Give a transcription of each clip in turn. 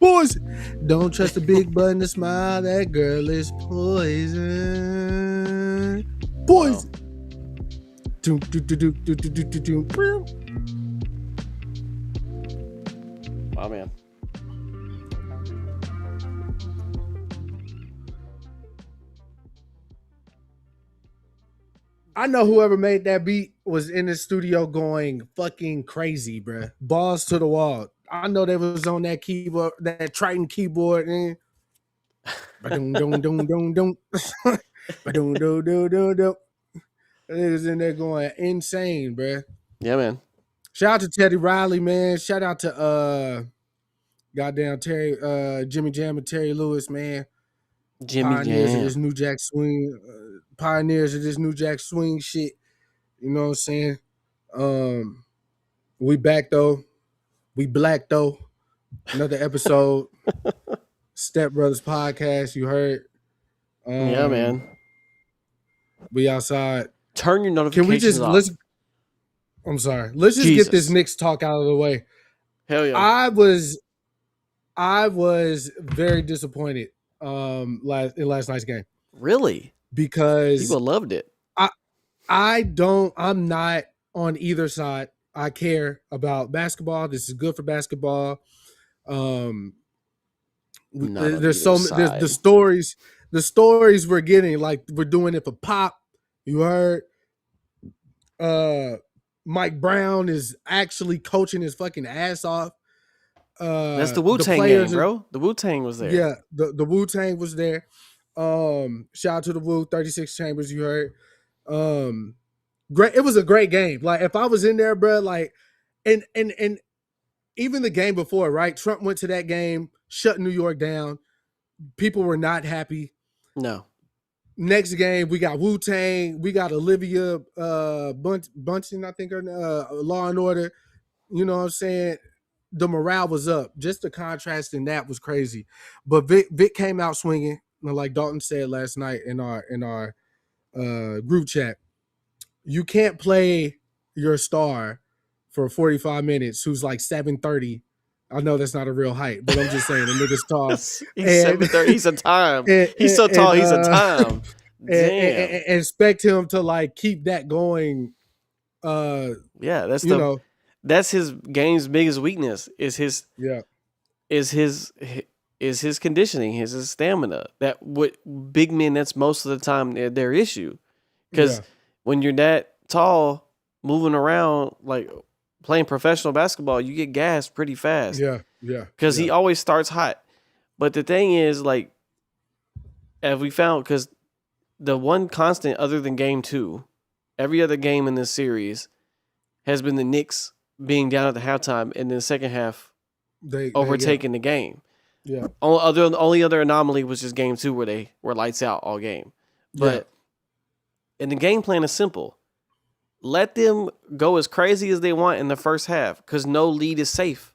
Poison. Don't trust a big button to smile. That girl is poison. Poison. Doom, doom, doom, doom, doom, doom, doom, doom. Wow, man. I know whoever made that beat was in the studio going fucking crazy, bruh. Balls to the wall. I know they was on that keyboard, that Triton keyboard, and ba-dum, dum, dum, dum, dum. Ba-dum, dum, dum, dum, dum. They was in there going insane, bruh. Yeah, man. Shout out to Teddy Riley, man. Shout out to goddamn Terry, Jimmy Jam and Terry Lewis, man. Jimmy Pioneers of Jam. this New Jack Swing, pioneers of this New Jack Swing shit. You know what I'm saying? We back though. We black though. Another episode. Step Brothers Podcast. You heard. Yeah, man. We outside. Turn your Can notifications we just off. I'm sorry. Let's just Jesus. get this Knicks talk out of the way. Hell yeah. I was very disappointed in last night's game. Really? Because people loved it. I'm not on either side. I care about basketball. This is good for basketball. There's the stories we're getting, like we're doing it for pop. You heard Mike Brown is actually coaching his fucking ass off. That's the Wu-Tang game, bro. The Wu-Tang was there. Yeah, the Wu-Tang was there. Shout out to the Wu, 36 Chambers, you heard. Great. It was a great game. Like if I was in there, bro, like and even the game before, right? Trump went to that game, shut New York down. People were not happy. No. Next game, we got Wu-Tang, we got Olivia Bunton, I think her Law and Order. You know what I'm saying? The morale was up. Just the contrast in that was crazy. But Vic came out swinging, like Dalton said last night in our group chat. You can't play your star for 45 minutes who's like 7'30". I know that's not a real height, but I'm just saying the nigga's tall. He's 7'30". He's a time. He's so tall. He's a time. And expect him to like keep that going. Yeah, that's his game's biggest weakness. Is his conditioning, his stamina. That what big men. That's most of the time their issue. Because when you're that tall, moving around like playing professional basketball, you get gassed pretty fast. Yeah. Because he always starts hot. But the thing is, like, as we found, because the one constant other than game 2, every other game in this series has been the Knicks being down at the halftime and then the second half overtaking the game. Yeah. Only other anomaly was just game 2 where they were lights out all game. But and the game plan is simple. Let them go as crazy as they want in the first half because no lead is safe.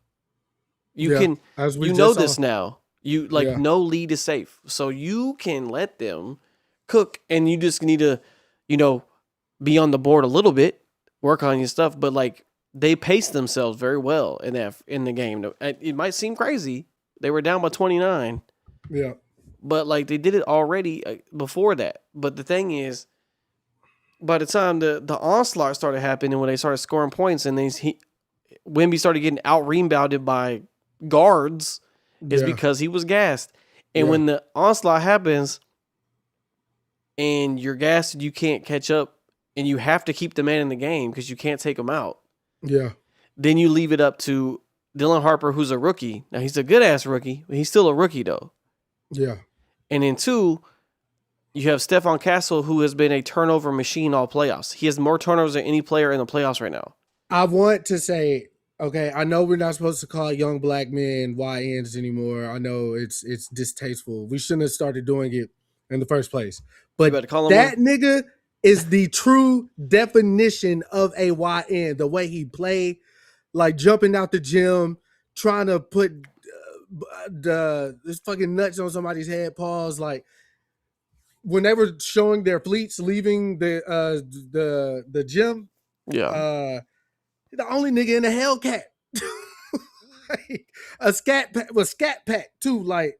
You know this now. No lead is safe. So you can let them cook and you just need to, be on the board a little bit, work on your stuff. But like they paced themselves very well in the game. It might seem crazy. They were down by 29. Yeah. But like they did it already before that. But the thing is, by the time the onslaught started happening, when they started scoring points and Wemby started getting out-rebounded by guards, is because he was gassed. And when the onslaught happens and you're gassed, you can't catch up and you have to keep the man in the game because you can't take him out. Yeah. Then you leave it up to Dylan Harper, who's a rookie. Now, he's a good-ass rookie, but he's still a rookie, though. Yeah. And then 2, you have Stephon Castle, who has been a turnover machine all playoffs. He has more turnovers than any player in the playoffs right now. I want to say, okay, I know we're not supposed to call young black men YNs anymore. I know it's distasteful. We shouldn't have started doing it in the first place. But that nigga is the true definition of a YN. The way he played, like jumping out the gym, trying to put this fucking nuts on somebody's head. Pause. Like when they were showing their fleets leaving the gym. Yeah. The only nigga in the Hellcat. like a scat pack with scat pack too. Like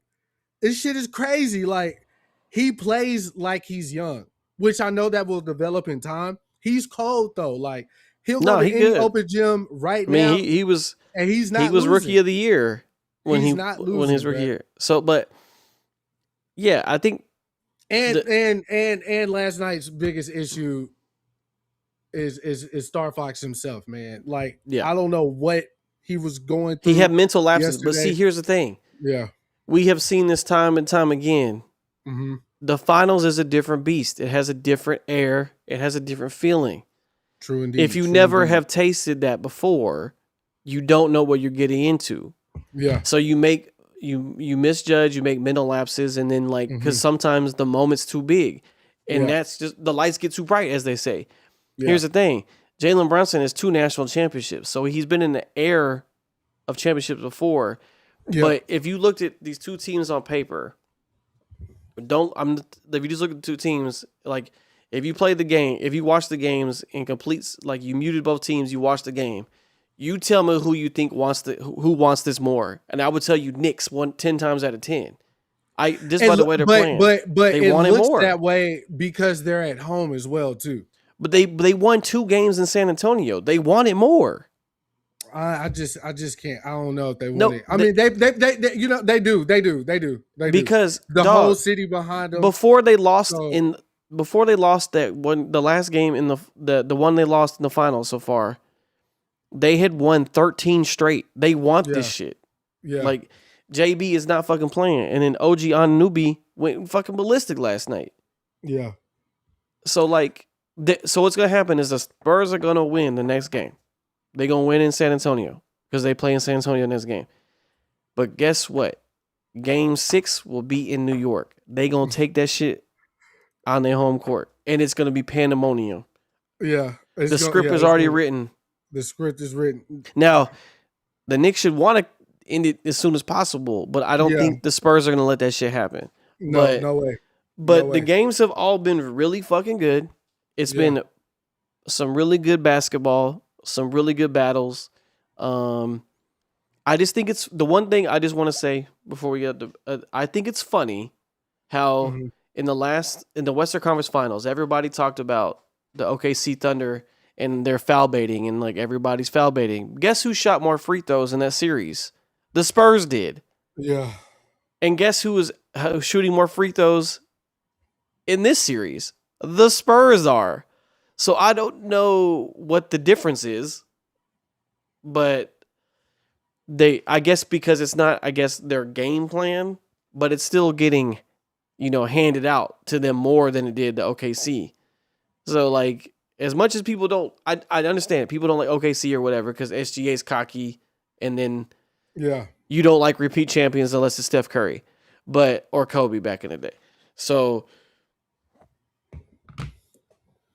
this shit is crazy. Like he plays like he's young, which I know that will develop in time. He's cold though. Like he'll go No, to he any good. open gym right I mean, now, he was and he's he not was rookie losing. of the year He's not when his losing, rookie bro. year. So, but yeah, I think And the last night's biggest issue is Star Fox himself, man. Like yeah, I don't know what he was going he had through mental lapses. But see, yesterday. here's the thing: Yeah. we have seen this time and time again. Mm-hmm. The finals is a different beast. It has a different air. It has a different feeling. True If indeed. you True never indeed. have tasted that before, you don't know what you're getting into. Yeah. So you misjudge, you make mental lapses, and then like Mm-hmm. because sometimes the moment's too big, and Yeah. that's just the lights get too bright, as they say. Yeah. Here's the thing: Jalen Brunson has 2 national championships, so he's been in the air of championships before. Yeah. But if you looked at these 2 teams on paper, if you just look at the 2 teams, like if you play the game, if you watch the games and completes, like you muted both teams, you watch the game. You tell me who you think who wants this more, and I would tell you Knicks 10 times out of 10. Just by the way they're playing, But they it wanted looks more. that way because they're at home as well too. But they won 2 games in San Antonio. They wanted more. I just can't. I don't know if they want No, it. I mean, they you know they do. because The whole dog city behind them. before they lost So that one, the last game in the one they lost in the finals so far, they had won 13 straight. They want this yeah, shit. yeah, Like JB is not fucking playing, and then OG Anunoby went fucking ballistic last night. yeah, So like, so what's gonna happen is the Spurs are gonna win the next game. They're gonna win in San Antonio because they play in San Antonio next game. But guess what? Game 6 will be in New York. They gonna take that shit on their home court, and it's gonna be pandemonium. yeah. The script is already written. The script is written. Now, the Knicks should want to end it as soon as possible, but I don't Yeah, think the Spurs are gonna let that shit happen. no, But no way, no but the way. games have all been really fucking good. It's Yeah, been some really good basketball, some really good battles. I just think it's the one thing I just want to say before we get to. I think it's funny how hmm in the Western Conference Finals, everybody talked about the OKC Thunder and their foul baiting and like everybody's foul baiting. Guess who shot more free throws in that series? The Spurs did. yeah. And guess who is shooting more free throws in this series? The Spurs are. So I don't know what the difference is, but I guess because it's not, I guess their game plan, but it's still getting, handed out to them more than it did to OKC. So like, as much as people don't, I understand people don't like OKC or whatever because SGA's cocky, and then Yeah, you don't like repeat champions unless it's Steph Curry, or Kobe back in the day. So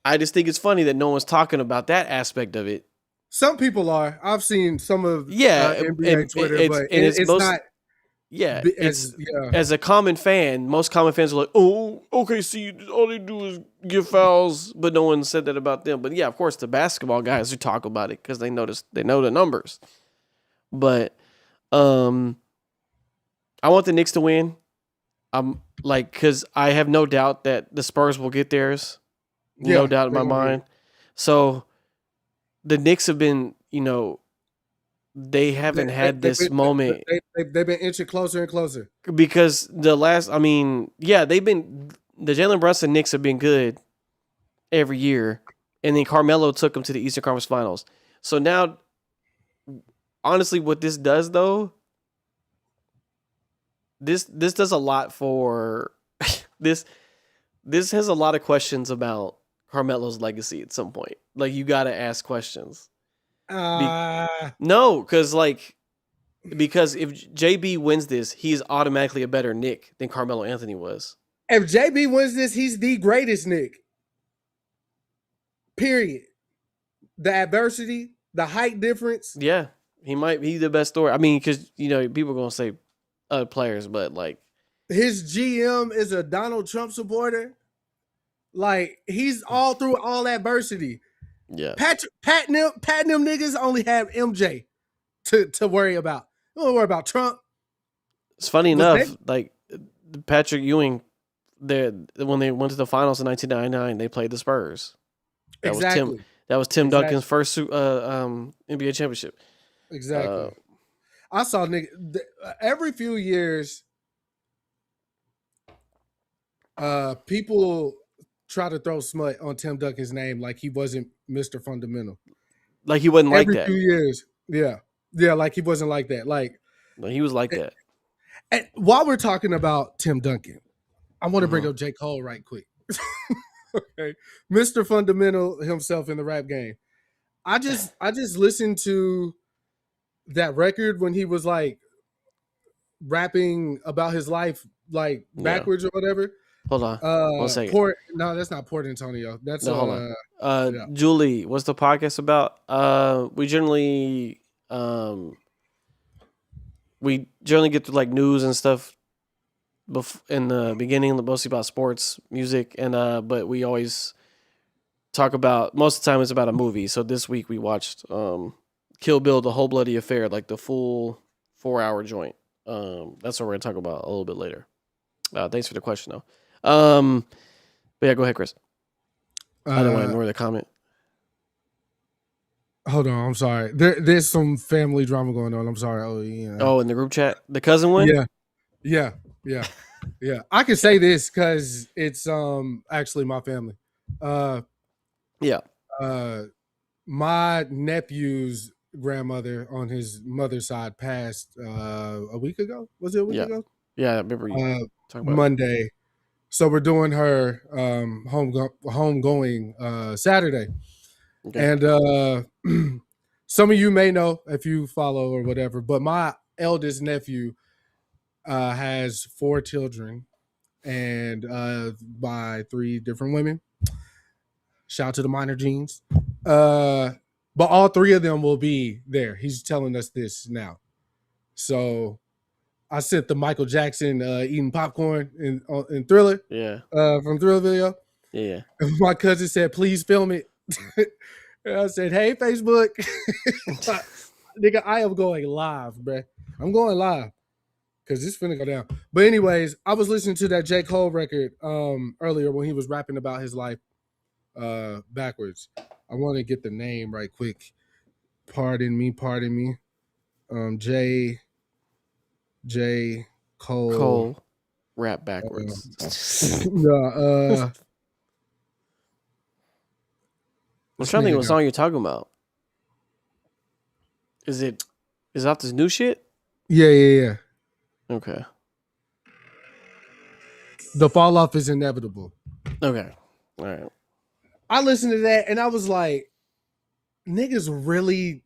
I just think it's funny that no one's talking about that aspect of it. some people are. I've seen some of Yeah, NBA Twitter, but it's it's most not it's as yeah, as a common fan, most common fans are like, oh, okay, see, all they do is give fouls, but no one said that about them. But yeah, of course, the basketball guys who talk about it because they know the numbers. But I want the Knicks to win. I'm like, because I have no doubt that the Spurs will get theirs. No yeah. doubt in my mind. So the Knicks have been, they haven't had this moment They've been inching closer and closer. because the Jalen Brunson Knicks have been good every year. And then Carmelo took them to the Eastern Conference Finals. So now, honestly, what this does though, this does a lot for this has a lot of questions about Carmelo's legacy at some point. Like you got to ask questions. Uh No, because if JB wins this, he's automatically a better Nick than Carmelo Anthony was. if JB wins this, he's the greatest Nick. Period. The adversity, the height difference. Yeah, he might be the best story. I mean, because people are gonna say other players, but like His GM is a Donald Trump supporter. Like he's all through all adversity. yeah, Patting them niggas only have MJ to worry about. Don't worry about Trump. It's funny Was they? enough, like Patrick Ewing, when they went to the finals in 1999, they played the Spurs. That was Tim. Exactly. That was Tim Exactly. Duncan's first NBA championship. Exactly. I saw every few years. People try to throw smut on Tim Duncan's name like he wasn't Mr. Fundamental. Like he wasn't like Every that. few years. Yeah, like he wasn't like that. Like he was like that. And while we're talking about Tim Duncan, I want to bring up J. Cole right quick. Okay. Mr. Fundamental himself in the rap game. I just listened to that record when he was like rapping about his life like backwards or whatever. Hold on. 1 second. No, that's not Port Antonio. That's hold on. Julie, what's the podcast about? We generally get to like news and stuff in the beginning, mostly about sports, music, and but we always talk about, most of the time it's about a movie. So this week we watched Kill Bill, The Whole Bloody Affair, like the full 4-hour joint. That's what we're gonna talk about a little bit later. Thanks for the question though. But yeah, go ahead, Chris. I don't want to ignore the comment. Hold on, I'm sorry. There's some family drama going on. I'm sorry. Oh, yeah. Oh, in the group chat, the cousin one. Yeah. I can say this because it's actually my family. My nephew's grandmother on his mother's side passed a week ago. Was it a week ago? Yeah, I remember you talking about Monday. So we're doing her homegoing Saturday. Okay. And some of you may know if you follow or whatever, but my eldest nephew has 4 children and by 3 different women. Shout out to the minor genes. But all 3 of them will be there. He's telling us this now. So I sent the Michael Jackson eating popcorn in Thriller. Yeah. From Thriller video. Yeah. And my cousin said, please film it. And I said, hey, Facebook. Nigga, I am going live, bruh. I'm going live. Because it's finna go down. But anyways, I was listening to that J. Cole record earlier when he was rapping about his life backwards. I want to get the name right quick. Pardon me. J. Cole. Rap backwards. I'm trying to think what song you're talking about. Is it off this new shit? Yeah. Okay. The fall off is inevitable. Okay. All right. I listened to that and I was like, niggas really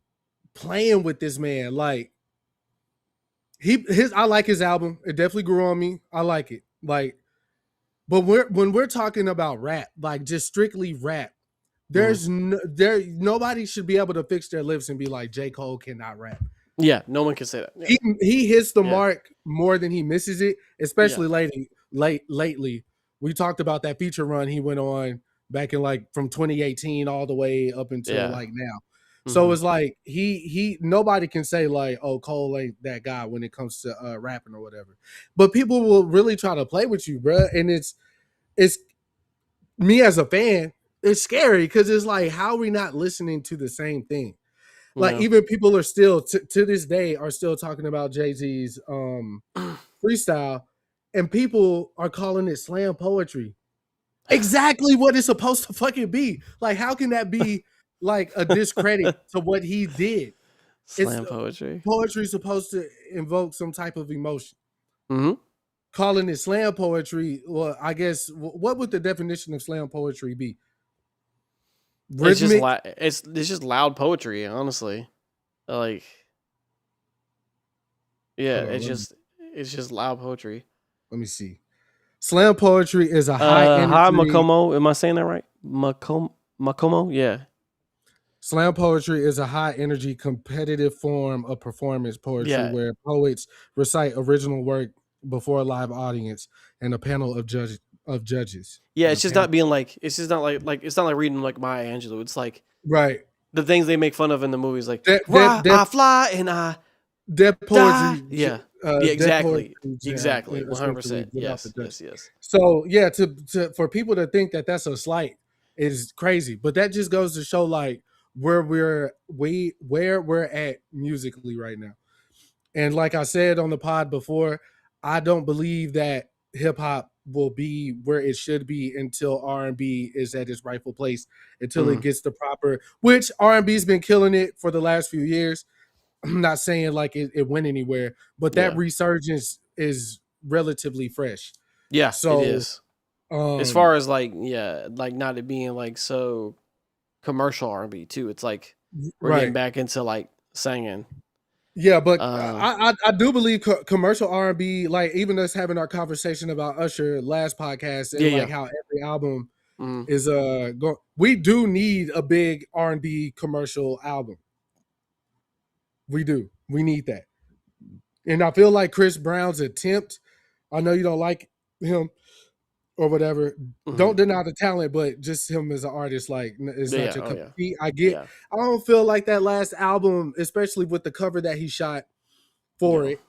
playing with this man. Like, I like his album. It definitely grew on me. I like it. Like, but when we're talking about rap, like just strictly rap, there's nobody should be able to fix their lips and be like, J. Cole cannot rap. Yeah, no one can say that. Yeah. He hits the mark more than he misses it, especially lately. We talked about that feature run he went on back in like from 2018 all the way up until like now. So it's like he nobody can say like, oh, Cole ain't that guy when it comes to rapping or whatever. But people will really try to play with you, bro. And it's me as a fan, it's scary because it's like, how are we not listening to the same thing? Like even people are still to this day are still talking about Jay-Z's freestyle, and people are calling it slam poetry. Exactly what it's supposed to fucking be. Like, how can that be like a discredit to what he did? Slam poetry. Poetry is supposed to invoke some type of emotion. Mm-hmm. Calling it slam poetry, well, I guess what would the definition of slam poetry be? Rhythmic? It's just loud poetry, honestly. Like, yeah, it's just loud poetry. Let me see. Slam poetry is a high energy. Hi, Makomo. Am I saying that right? Makomo? Yeah. Slam poetry is a high energy competitive form of performance poetry where poets recite original work before a live audience and a panel of judges. Yeah, it's just not being like, it's not like reading like Maya Angelou. It's like right. The things they make fun of in the movies, like I fly and I Dead poetry, Yeah. Yeah, dead exactly. poetry jam, Exactly. essentially 100%. without the Yes. Dutch. Yes. Yes. So yeah, to for people to think that that's a slight is crazy, but that just goes to show like where we're at musically right now. And like I said on the pod before, I don't believe that hip hop will be where it should be until R&B is at its rightful place, until it Mm, gets the proper, which R&B's been killing it for the last few years. I'm not saying like it went anywhere, but that yeah. resurgence is relatively fresh. Yeah, it So, is. As far um, as like, yeah, like not it being like so commercial R&B too. It's like we're getting right. back into like singing. Yeah, but Um, I do believe commercial R&B, like even us having our conversation about Usher last podcast yeah, and like yeah. how every album Mm, is we do need a big R&B commercial album. We do. We need that. And I feel like Chris Brown's attempt, I know you don't like him or whatever. mhm. Don't deny the talent, but just him as an artist, like it's Yeah, not yeah. your Oh cup of yeah. tea. I get. Yeah. I don't feel like that last album, especially with the cover that he shot for Yeah. it,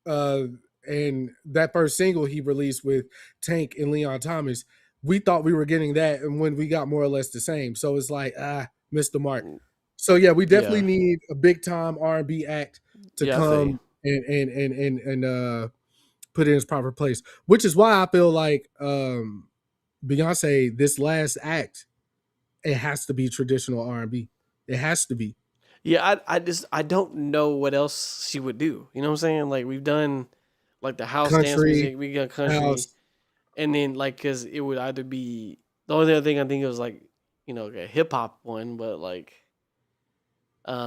uh, and that first single he released with Tank and Leon Thomas. We thought we were getting that, and when we got more or less the same, so it's like missed the mark. Mm, So yeah, we definitely yeah. need a big time R&B act to Yeah, I feel you. come and put it in its proper place. Which is why I feel like Beyonce, this last act, it has to be traditional R&B. It has to be Yeah, I just I don't know what else she would do. You know what I'm saying? Like we've done like the house dance country, music, we got country, house. and then like because it would either be the only other thing I think it was like a hip hop one, but like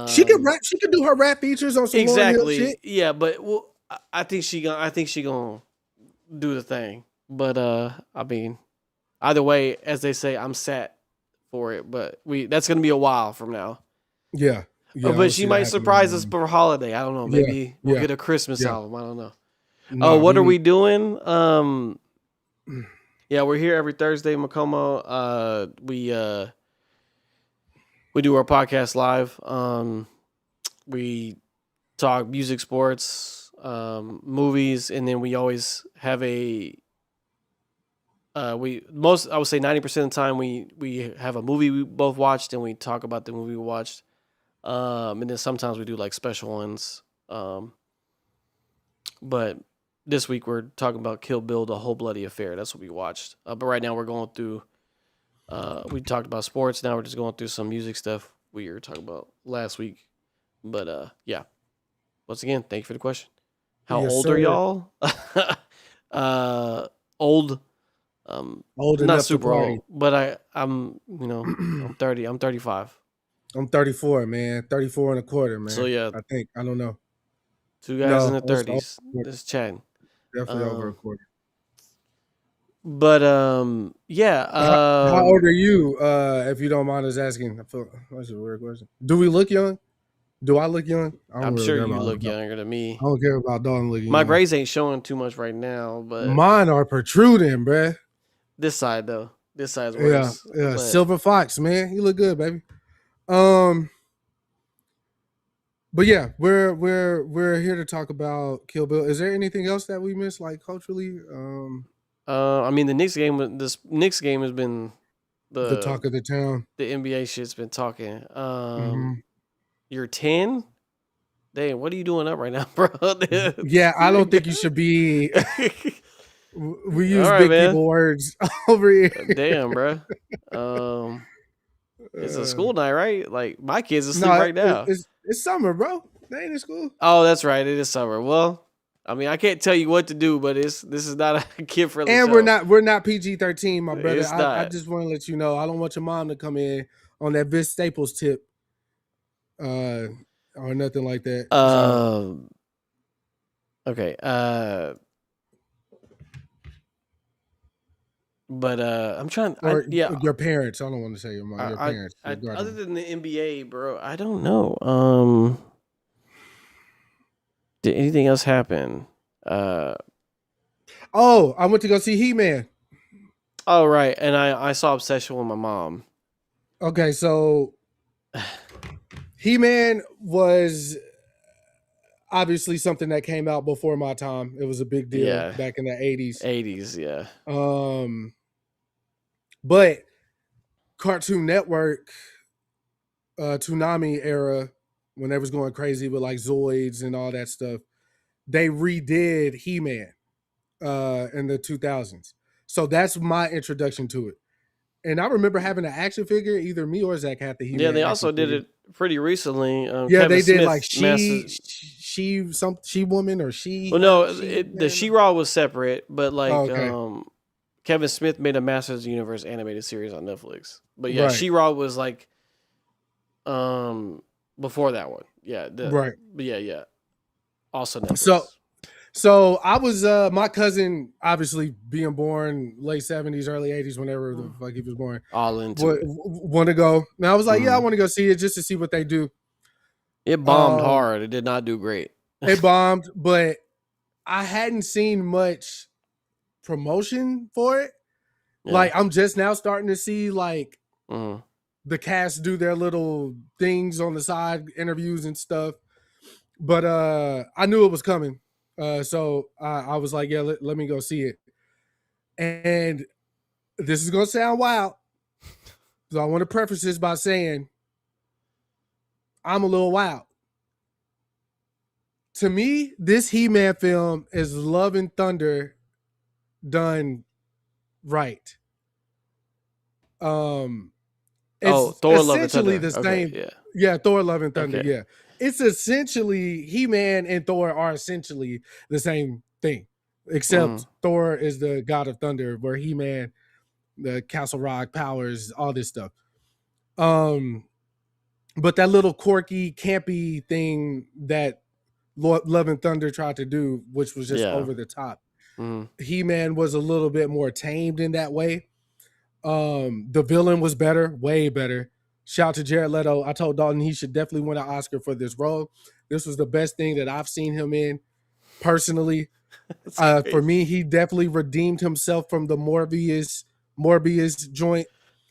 She could um rap. She could do her rap features on some Lauryn Hill shit. exactly yeah, but well I think she gonna do the thing, but I mean either way, as they say, I'm set for it, but we that's gonna be a while from now. Yeah, yeah. I But don't she see that might happening. surprise us for holiday. I don't know. Yeah, Maybe we'll yeah, get a Christmas yeah. album. I don't know. Oh, Nah, what we are need. we doing? Yeah, we're here every Thursday, Macomo. We do our podcast live. We talk music, sports, movies, and then we always have a we most I would say 90% of the time we have a movie we both watched and we talk about the movie we watched. And then sometimes we do like special ones. But this week we're talking about Kill Bill, The Whole Bloody Affair. That's what we watched. But right now we're going through. We talked about sports. Now we're just going through some music stuff we were talking about last week. But yeah. Once again, thank you for the question. How Yes, old are sir. y'all? Old. Old Not enough to super party. old, but I'm I'm 30. I'm 35. I'm 34, man. 34 and a quarter, So man. yeah, I think. I don't know. two guys in No, the it's over 30s. a quarter. Just chatting. Definitely over a Um, quarter. but yeah. How old are you? If you don't mind us asking. I feel that's a weird question. Do we look young? Do I look young? I don't I'm really sure care you about. look younger than I me. don't care about Dawn looking My young. grades ain't showing too much right now, but Mine are protruding, bruh. this side though, this side's Yeah, worse. yeah. But Silver Fox, man. You look good, baby. Um, but yeah, we're here to talk about Kill Bill. Is there anything else that we missed, like culturally? I mean the Knicks game. This Knicks game has been The the talk of the town. the NBA shit's been talking. Hmm. You're 10. Dang, what are you doing up right now, bro? Yeah, I don't think you should be. We All use right, big man. people words over here. Damn, bro. Um, it's a Uh, school night, right? Like my kids asleep no, right now. it's summer, bro. They ain't in school. Oh, that's right. It is summer. Well, I mean, I can't tell you what to do, but this is not a kid friendly And show. we're not PG-13, my brother. It's I not. just want to let you know I don't want your mom to come in on that Vince Staples tip, uh, or nothing like that. So Okay. But I'm trying. or Yeah. your parents. I don't want to say your mom. Your parents. Your Other guardian. than the NBA, bro, I don't know. Did anything else happen? Oh, I went to go see He-Man. Oh right, and I saw Obsession with my mom. Okay, so He-Man was obviously something that came out before my time. It was a big deal Yeah. back in the 80s. 80s, yeah. But Cartoon Network, Toonami era, when they was going crazy with like Zoids and all that stuff, they redid He-Man in the 2000s. So that's my introduction to it. And I remember having an action figure. Either me or Zach had the Yeah, He-Man they action also did figure. it pretty recently. Yeah, Kevin they did like Smith masters. she woman or she Well, her no, she the man. She-Ra was separate, but Oh, like okay, Kevin Smith made a Masters of the Universe animated series on Netflix. But yeah, right, She-Ra was like before that one. Yeah, right. but yeah. Also So Netflix. so I was my cousin, obviously being born late 70s, early 80s, whenever the fuck he was born, All into would it. want to go. And I was like, yeah, I Mhm. want to go see it just to see what they do. It bombed Um, hard. It did not do great. it bombed, but I hadn't seen much promotion for it. Yeah. Like I'm just now starting to see like Mhm. the cast do their little things on the side, interviews and stuff. But I knew it was coming. So I was like, yeah, let me go see it. And this is gonna sound wild. So I want to preface this by saying I'm a little wild. To me, this He-Man film is Love and Thunder done right. Um, Oh, it's Thor Love and essentially Thunder. the Okay, same. yeah. Yeah, Thor: Love and Thunder. Okay. Yeah, it's essentially He-Man and Thor are essentially the same thing, except Mhm. Thor is the god of thunder, where He-Man, the Castle Rock powers, all this stuff. Um, but that little quirky, campy thing that Love and Thunder tried to do, which was just Yeah. over the top. Mhm. He-Man was a little bit more tamed in that way. The villain was better, way better. Shout out to Jared Leto. I told Dalton he should definitely win an Oscar for this role. This was the best thing that I've seen him in personally. That's For crazy. me, he definitely redeemed himself from the Morbius joint.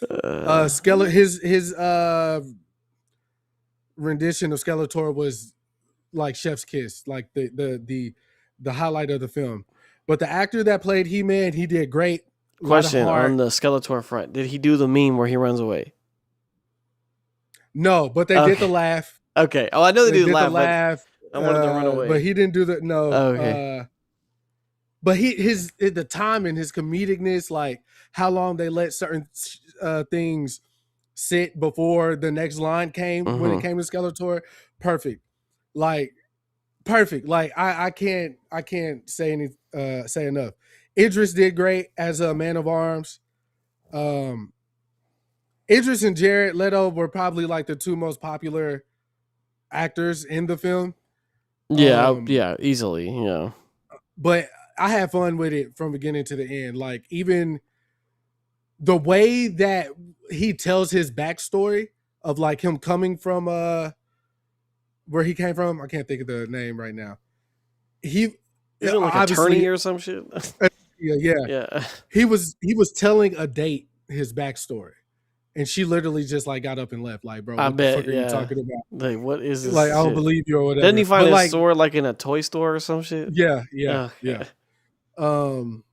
Uh, His rendition of Skeletor was like chef's kiss, like the highlight of the film. But the actor that played He-Man, he did great. A lot of question on heart. the Skeletor front. Did he do the meme where he runs away? No, but they did the Okay. laugh. Okay. Oh, I know they They did did the laugh, but laugh. I wanted to run But away. he didn't do the no. Oh, okay. But the time and his comedicness, like how long they let certain things sit before the next line came when it Mm-hmm. came to Skeletor, perfect. Like perfect. Like I can't say enough. Idris did great as a Man of Arms. Um Idris and Jared Leto were probably like the two most popular actors in the film. Yeah, Um yeah, easily. Yeah. but I had fun with it from beginning to the end. Like even the way that he tells his backstory of like him coming from where he came from, I can't think of the name right now. He Isn't it like attorney obviously or some shit? yeah. Yeah. He was telling a date his backstory. And she literally just like got up and left. Like, bro, I what the bet. fuck are you Yeah. talking about? Like, what is Like, I this don't shit? believe you or Doesn't he whatever. find But his like, sword like in a toy store or some shit? yeah. Okay. Um,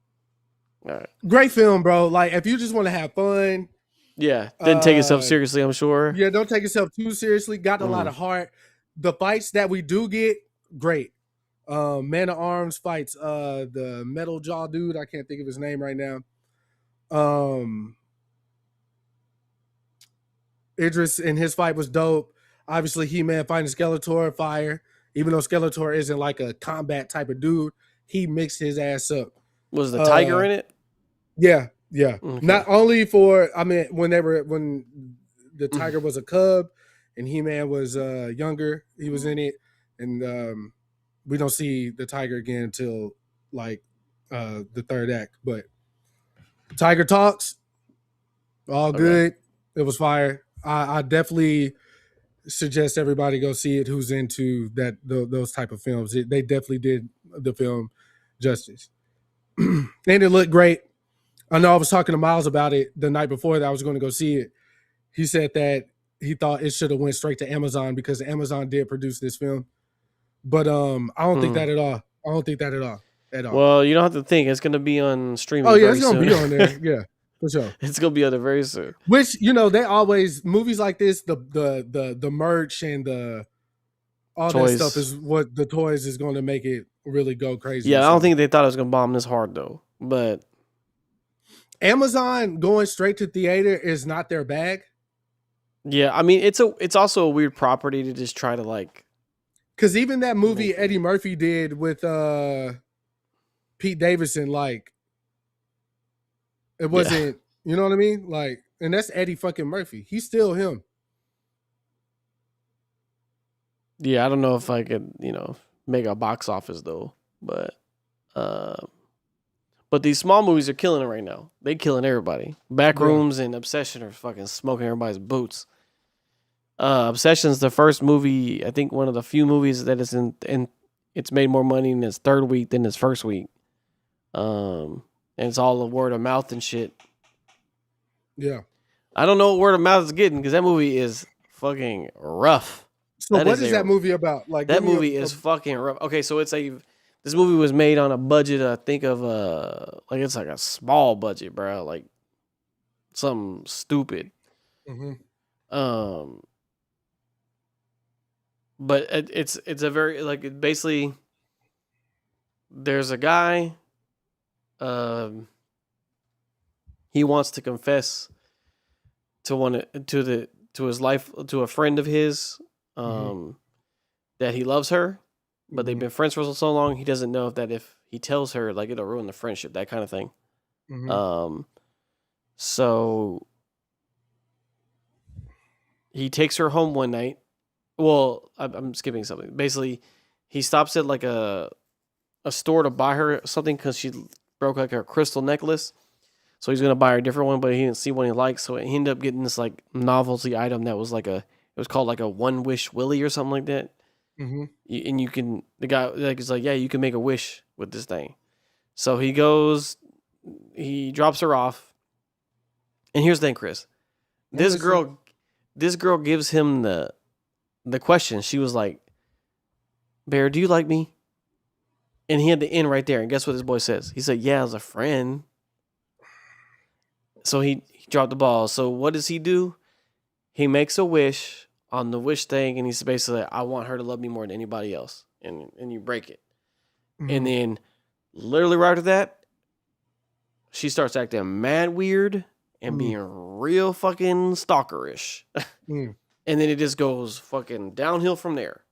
All right. great film, bro. Like, if you just want to have fun, Yeah. Didn't take itself seriously, I'm sure. yeah, don't take yourself too seriously. Got a lot Mm-hmm. of heart. The fights that we do get, great. Man of Arms fights the metal jaw dude. I can't think of his name right now. Idris and his fight was dope. Obviously, He-Man fighting Skeletor, fire. Even though Skeletor isn't like a combat type of dude, he mixed his ass up. Was the tiger in it? Yeah. Okay. Not only for when the tiger was a cub and He-Man was younger, he was in it, and we don't see the tiger again until like the third act. But Tiger talks, all Okay. good. It was fire. I definitely suggest everybody go see it who's into those type of films. They definitely did the film justice. And it looked great. I know I was talking to Miles about it the night before that I was going to go see it. He said that he thought it should have went straight to Amazon because Amazon did produce this film. But I don't think Mm. that at all. I don't think that at all. At all. Well, you don't have to think. It's gonna be on Oh streaming yeah, it's very gonna soon. be on there. Yeah, for sure. It's gonna be on there very soon. Which they always movies like this, the merch and the all that stuff Toys. is what the toys is going to make it really go crazy. Yeah, I don't So think they thought it was gonna bomb this hard though. But Amazon going straight to theater is not their bag. yeah, I mean it's also a weird property to just try to like. Because even that movie Eddie Murphy did with Pete Davidson, like it wasn't, you know what I mean? Like, and that's Eddie fucking Murphy. He's still him. Yeah, I don't know if I could, make a box office though, but these small movies are killing it right now. They killing everybody. Backrooms and Obsession are fucking smoking everybody's boots. Obsession's the first movie, I think one of the few movies that is in it's made more money in its third week than its first week. And it's all the word of mouth and shit. Yeah. I don't know what word of mouth is getting because that movie is fucking rough. So what is that movie about? Like that movie is fucking rough. Okay, so this movie was made on a budget, I think of it's like a small budget, bro. Like something stupid. Mm-hmm. But it's a very like basically there's a guy he wants to confess to his life to a friend of his that he loves her, but they've been friends for so long he doesn't know that if he tells her like it'll ruin the friendship, that kind of thing. So he takes her home one night. Well, I'm skipping something. Basically, he stops at like a store to buy her something because she broke like her crystal necklace. So he's gonna buy her a different one, but he didn't see one he liked. So he ended up getting this like novelty item that was it was called like a One Wish Willy or something like that. And you can, the guy like is like, yeah, you can make a wish with this thing. So he drops her off. And here's the thing, Chris. This girl gives him the question. She was like, Bear, do you like me? And he had the end right there. And guess what this boy says? He said, yeah, as a friend. So he dropped the ball. So what does he do? He makes a wish on the wish thing. And he's basically like, I want her to love me more than anybody else. And you break it. And then literally right after that, she starts acting mad weird and being real fucking stalkerish. And then it just goes fucking downhill from there.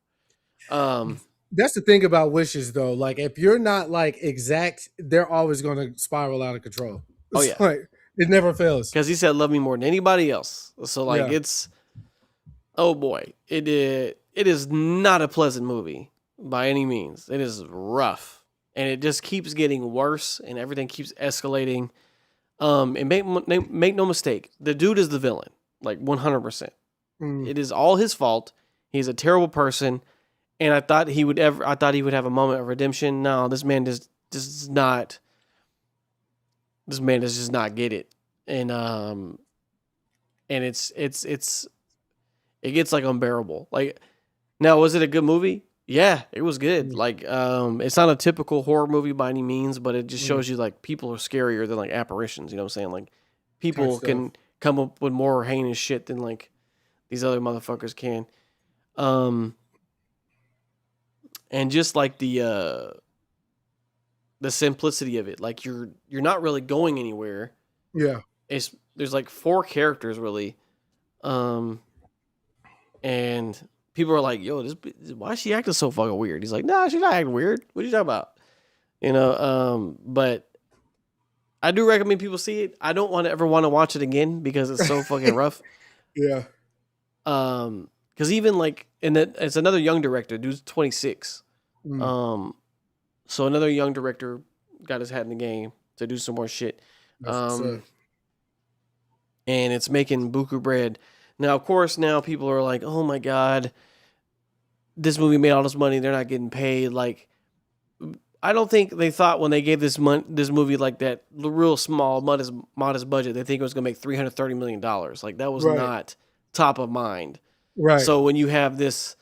That's the thing about wishes, though. Like, if you're not like exact, they're always going to spiral out of control. It's like, it never fails. Because he said, "Love me more than anybody else." So like, it's oh boy, it is not a pleasant movie by any means. It is rough, and it just keeps getting worse, and everything keeps escalating. And make no mistake, the dude is the villain, like 100%. It is all his fault. He's a terrible person. And I thought he would have a moment of redemption. No, this man does not. This man does just not get it, and it gets like unbearable. Like, now, was it a good movie? Yeah, it was good. Like, it's not a typical horror movie by any means, but it just shows you like people are scarier than like apparitions. You know what I'm saying? Like, people can come up with more heinous shit than like these other motherfuckers can. And just like the simplicity of it, like you're not really going anywhere. Yeah. There's like 4 characters really. And people are like, yo, why is she acting so fucking weird? He's like, nah, she's not acting weird. What are you talking about? But I do recommend people see it. I don't ever want to watch it again because it's so fucking rough. Yeah. Because even like, and it's another young director, dude's 26. So another young director got his hat in the game to do some more shit. And it's making buku bread. Now, of course, now people are like, oh my God, this movie made all this money. They're not getting paid. Like, I don't think they thought when they gave this movie like that real small, modest budget, they think it was going to make $330 million. Like, that was not top of mind. Right. So when you have this,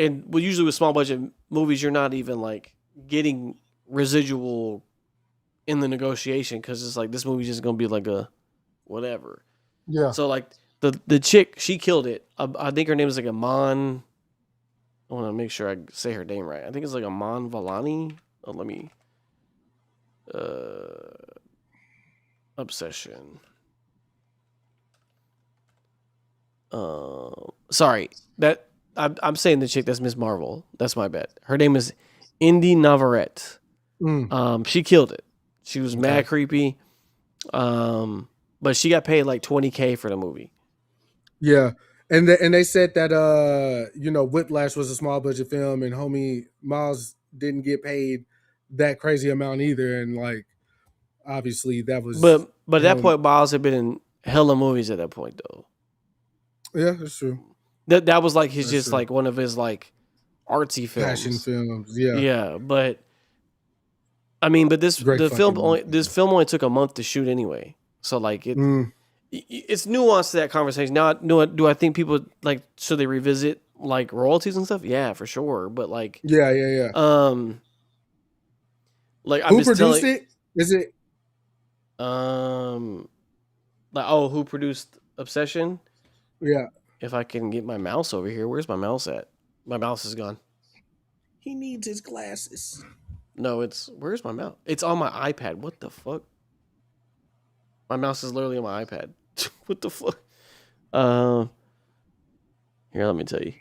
and usually with small budget movies, you're not even like getting residual in the negotiation because it's like this movie's just gonna be like a whatever. Yeah. So like the chick, she killed it. I think her name is like Aman. I want to make sure I say her name right. I think it's like Aman Valani. Oh, let me. Obsession. Sorry, that I'm saying the chick that's Miss Marvel. That's my bad. Her name is Indy Navarrete. She killed it. She was mad creepy. But she got paid like $20K for the movie. Yeah. And they said that Whiplash was a small budget film, and homie Miles didn't get paid that crazy amount either. And like obviously that was But at that him. point, Miles had been in hella movies at that point though. Yeah, that's true. That was like his That's just true. like one of his like artsy Passion films. films. Yeah. Yeah, but I mean, but Great fucking movie. this film only took a month to shoot anyway. So like Mm. it's nuanced to that conversation. Now, do I think people like should they revisit like royalties and stuff? Yeah, for sure. But like, Yeah. like I'm Who just produced telling, it? Is it? like who produced Obsession? Yeah. If I can get my mouse over here, where's my mouse at? My mouse is gone. He needs his glasses. No, where's my mouse? It's on my iPad. What the fuck? My mouse is literally on my iPad. What the fuck? Here, let me tell you.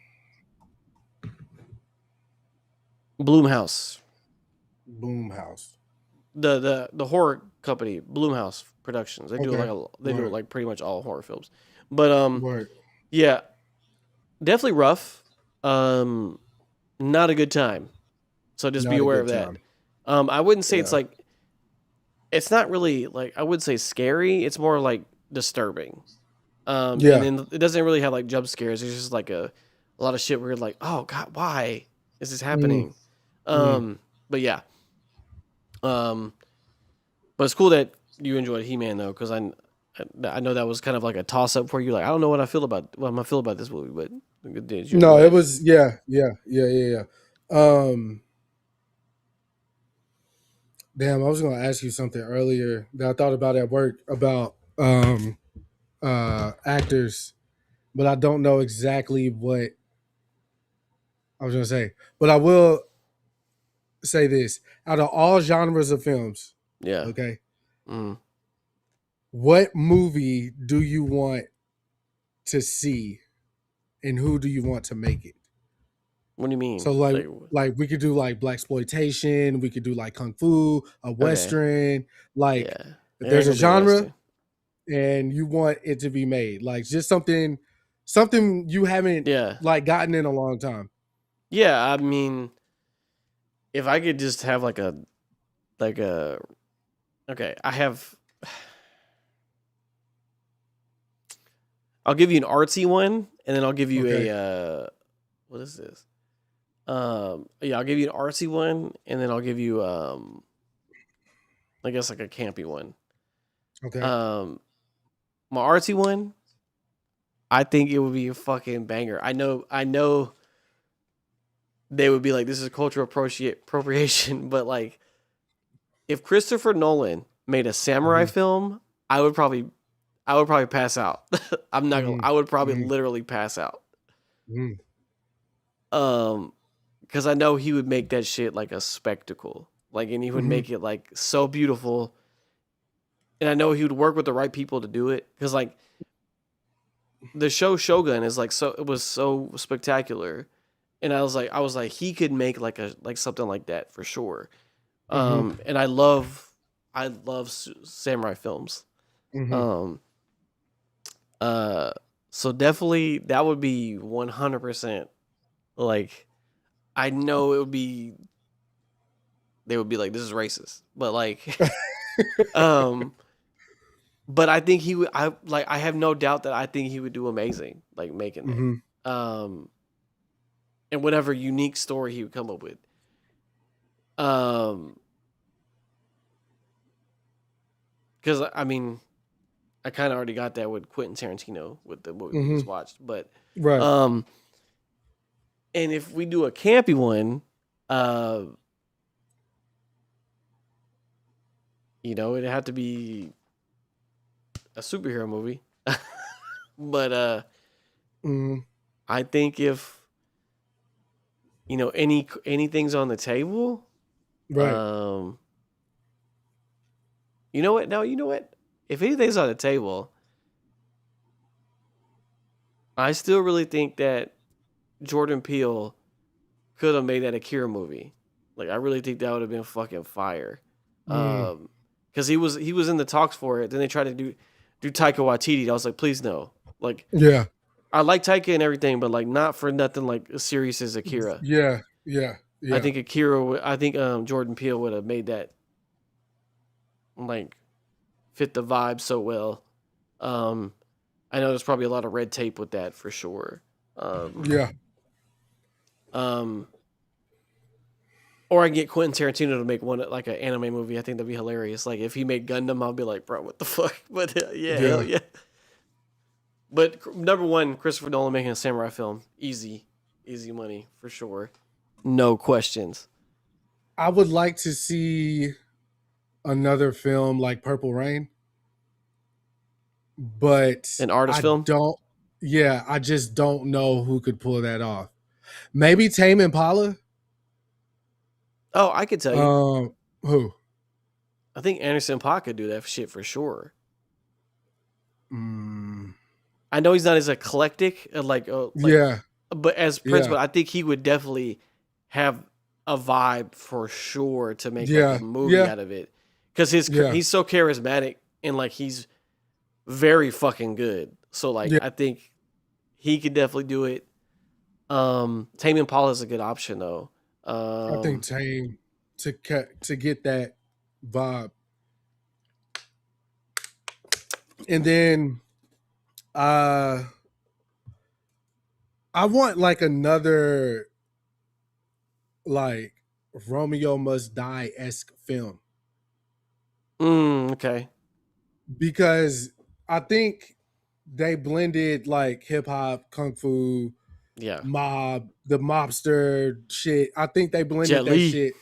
Bloomhouse. Boomhouse. The horror company, Bloomhouse Productions. They do do like pretty much all horror films. But Right. yeah, definitely rough. Not a good time. So just be Not a aware good of that. time. I wouldn't say it's Yeah. like it's not really like I would say scary. It's more like disturbing. Yeah. And then it doesn't really have like jump scares. It's just like a lot of shit where you're like, oh God, why is this happening? But yeah. But it's cool that you enjoyed He-Man though, because I know that was kind of like a toss up for you. Like I don't know what I'm gonna feel about this movie, but did you No, enjoy it it? was yeah. Damn, I was gonna ask you something earlier that I thought about at work about actors, but I don't know exactly what I was gonna say. But I will say this: out of all genres of films, Yeah. okay, Mm. what movie do you want to see, and who do you want to make it? What do you mean? So like we could do like black exploitation, we could do like kung fu, a Okay. western. Like Yeah. if It ain't there's a gonna be a genre Western. and you want it to be made, like just something you haven't Yeah. like gotten in a long time. Yeah. I mean, if I could just have like a okay, I'll give you an artsy one, and then I'll give you Okay. a what is this? Yeah, I'll give you an artsy one, and then I'll give you I guess like a campy one. Okay. My artsy one, I think it would be a fucking banger. I know they would be like, this is cultural appropriation, but like if Christopher Nolan made a samurai film, I would probably pass out. I'm not gonna. I would probably literally pass out. Because I know he would make that shit like a spectacle, like, and he would make it like so beautiful. And I know he would work with the right people to do it. Because like the show Shogun is like it was so spectacular, and I was like he could make like something like that for sure. And I love samurai films. So definitely that would be 100%. Like, I know they would be like, this is racist, but like, but I think he would. I have no doubt that I think he would do amazing, like making it. And whatever unique story he would come up with. Because I mean, I kind of already got that with Quentin Tarantino with the movie we just watched, but Right. And if we do a campy one, uh, it'd have to be a superhero movie. But Mm, I think if anything's on the table, right. you know what? No, you know what? If anything's on the table, I still really think that Jordan Peele could have made that Akira movie. Like, I really think that would have been fucking fire. Mm, Because he was in the talks for it. Then they tried to do Taika Waititi. I was like, please no. Like, yeah. I like Taika and everything, but like not for nothing like as serious as Akira. Yeah. Yeah. I Yeah. think Jordan Peele would have made that like fit the vibe so well. Um, I know there's probably a lot of red tape with that for sure. Um, Yeah. um, or I can get Quentin Tarantino to make one like an anime movie. I think that'd be hilarious. Like if he made Gundam, I'll be like, bro, what the fuck? But yeah, hell Yeah. yeah. But number one, Christopher Nolan making a samurai film, easy money for sure, no questions. I would like to see another film like Purple Rain, but An artist I film. don't. Yeah, I just don't know who could pull that off. Maybe Tame Impala. Oh, I could tell you. Um, who? I think Anderson Paak could do that shit for sure. Mm, I know he's not as eclectic, yeah, but as yeah, principal, I think he would definitely have a vibe for sure to make like a yeah, movie yeah, out of it. Because yeah, he's so charismatic and like he's very fucking good. So like yeah. I think he could definitely do it. Tame Impala is a good option though. I think Um, Tame to get that vibe, and then uh, I want like another like Romeo Must Die esque film okay. because I think they blended like hip hop, kung fu, Yeah. mob, the mobster shit. I think they blended Jet that Li. shit,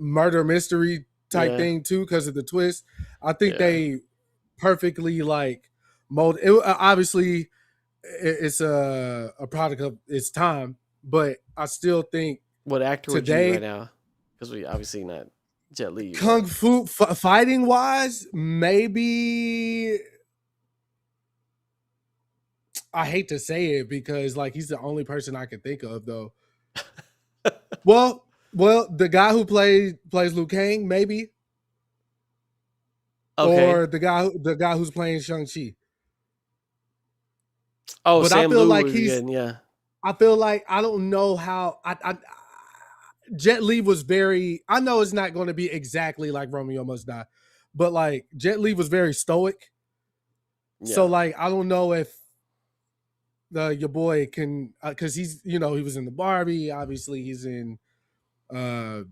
murder mystery type Yeah. thing too because of the twist. I think Yeah. they perfectly like mold. It, obviously, it's a product of its time, but I still think What actor would you use right today now? Because we obviously not Jet Li, but kung fu fighting wise, maybe I hate to say it because like he's the only person I can think of though. Well, the guy who plays Liu Kang, maybe, okay. or the guy who's playing Shang Chi. Oh, But I Sam feel Liu like would be good. Yeah. I feel like I don't know how Jet Li was very. I know it's not going to be exactly like Romeo Must Die, but like Jet Li was very stoic. So Yeah. like I don't know if your boy can because he's he was in the Barbie. Obviously he's in uh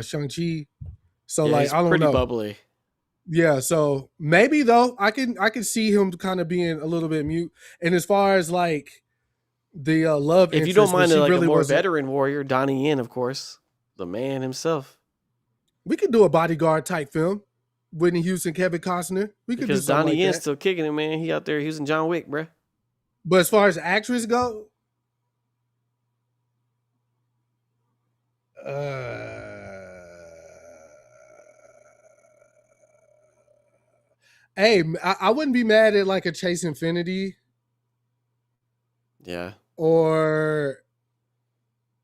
Shang Chi. So Yeah. like He's I don't pretty know. bubbly. Yeah, so maybe though I can see him kind of being a little bit mute. And as far as like the love If you don't interest, but mind she like a really more wasn't. veteran warrior, Donnie Yen, of course, the man himself. We could do a bodyguard type film. Whitney Houston, Kevin Costner. We could do Because something Donnie like Yen's that. still kicking it, man. He out there using John Wick, bruh. But as far as actress go, hey, I wouldn't be mad at like a Chase Infinity Yeah. or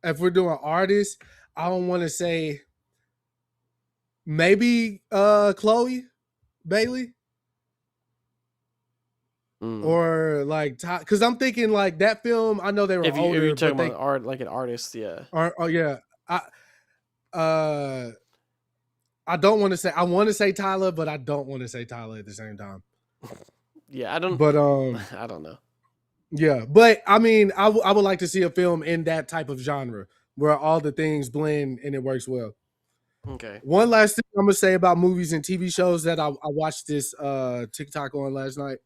if we're doing artists, I don't want to say maybe Chloe Bailey Mm. or like because I'm thinking like that film. I know they were If you older, talking but about they art like an artist, yeah. are. Oh yeah, I uh I don't want to say I want to say Tyler, but I don't want to say Tyler at the same time. Yeah, I don't But I don't know. yeah, but I mean, I would like to see a film in that type of genre where all the things blend and it works well. Okay. One last thing I'm gonna say about movies and TV shows that I watched this TikTok on last night.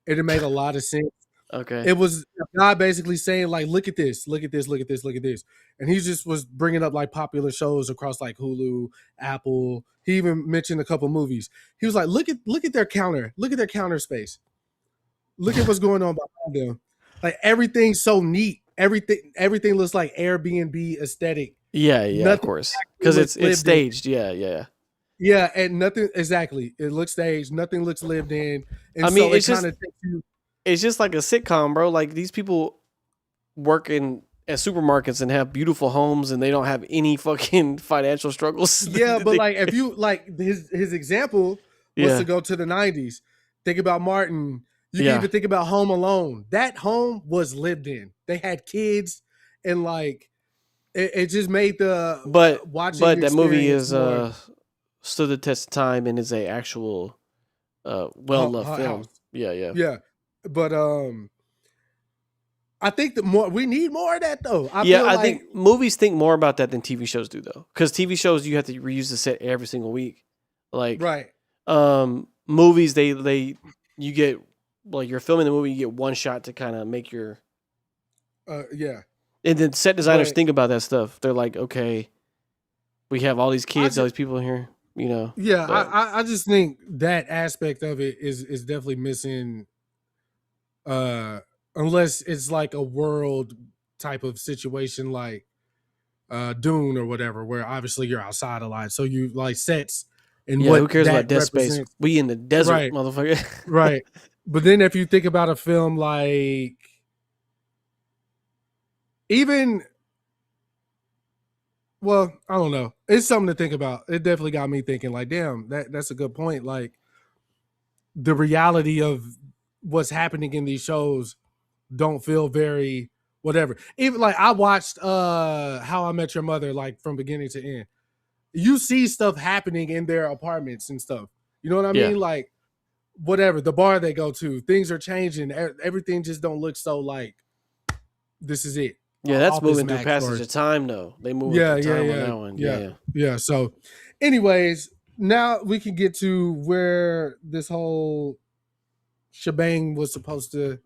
It made a lot of sense. Okay. It was a guy basically saying like, look at this, look at this, look at this, look at this, and he just was bringing up like popular shows across like Hulu, Apple. He even mentioned a couple movies. He was like, look at their counter, look at their counter space, look at what's going on behind them. Like everything's so neat. Everything looks like Airbnb aesthetic. Yeah, yeah, of Nothing course. actually Because looks it's lived in. staged. Yeah, yeah. Yeah, and nothing exactly. It looks staged. Nothing looks lived in, I and mean, so it kind of takes you. it's just like a sitcom, bro. Like these people work in at supermarkets and have beautiful homes, and they don't have any fucking financial struggles. Yeah, but like if you like his example was Yeah, to go to the 90s. Think about Martin. You can yeah. even think about Home Alone. That home was lived in. They had kids, and like it just made the watching But that movie experience is more stood the test of time and is a actual well loved film. house. Yeah, yeah. Yeah, but I think the more we need more of that though. I Yeah, feel I like think movies think more about that than TV shows do though. Cuz TV shows you have to reuse the set every single week. Like right. movies they you get like you're filming the movie, you get one shot to kind of make your Yeah, and then set designers but think about that stuff. They're like, okay, we have all these I kids, all just these people in here, you know. yeah, But I just think that aspect of it is definitely missing. Uh, unless it's like a world type of situation, like Dune or whatever, where obviously you're outside a lot, so you like sets and yeah, what who cares that about Dead Space? represents. We in the desert, Right, motherfucker. right. But then if you think about a film like even well, I don't know. It's something to think about. It definitely got me thinking, like, damn, that's a good point. Like the reality of what's happening in these shows don't feel very whatever. Even like I watched How I Met Your Mother like from beginning to end. You see stuff happening in their apartments and stuff. You know what I Yeah. mean? Like whatever, the bar they go to, things are changing. Everything just don't look so like this is it. Yeah, that's Office moving through Max passage or of time though. They moving yeah, through yeah, time on yeah, that one. Yeah, yeah, yeah. yeah. So, anyways, now we can get to where this whole shebang was supposed to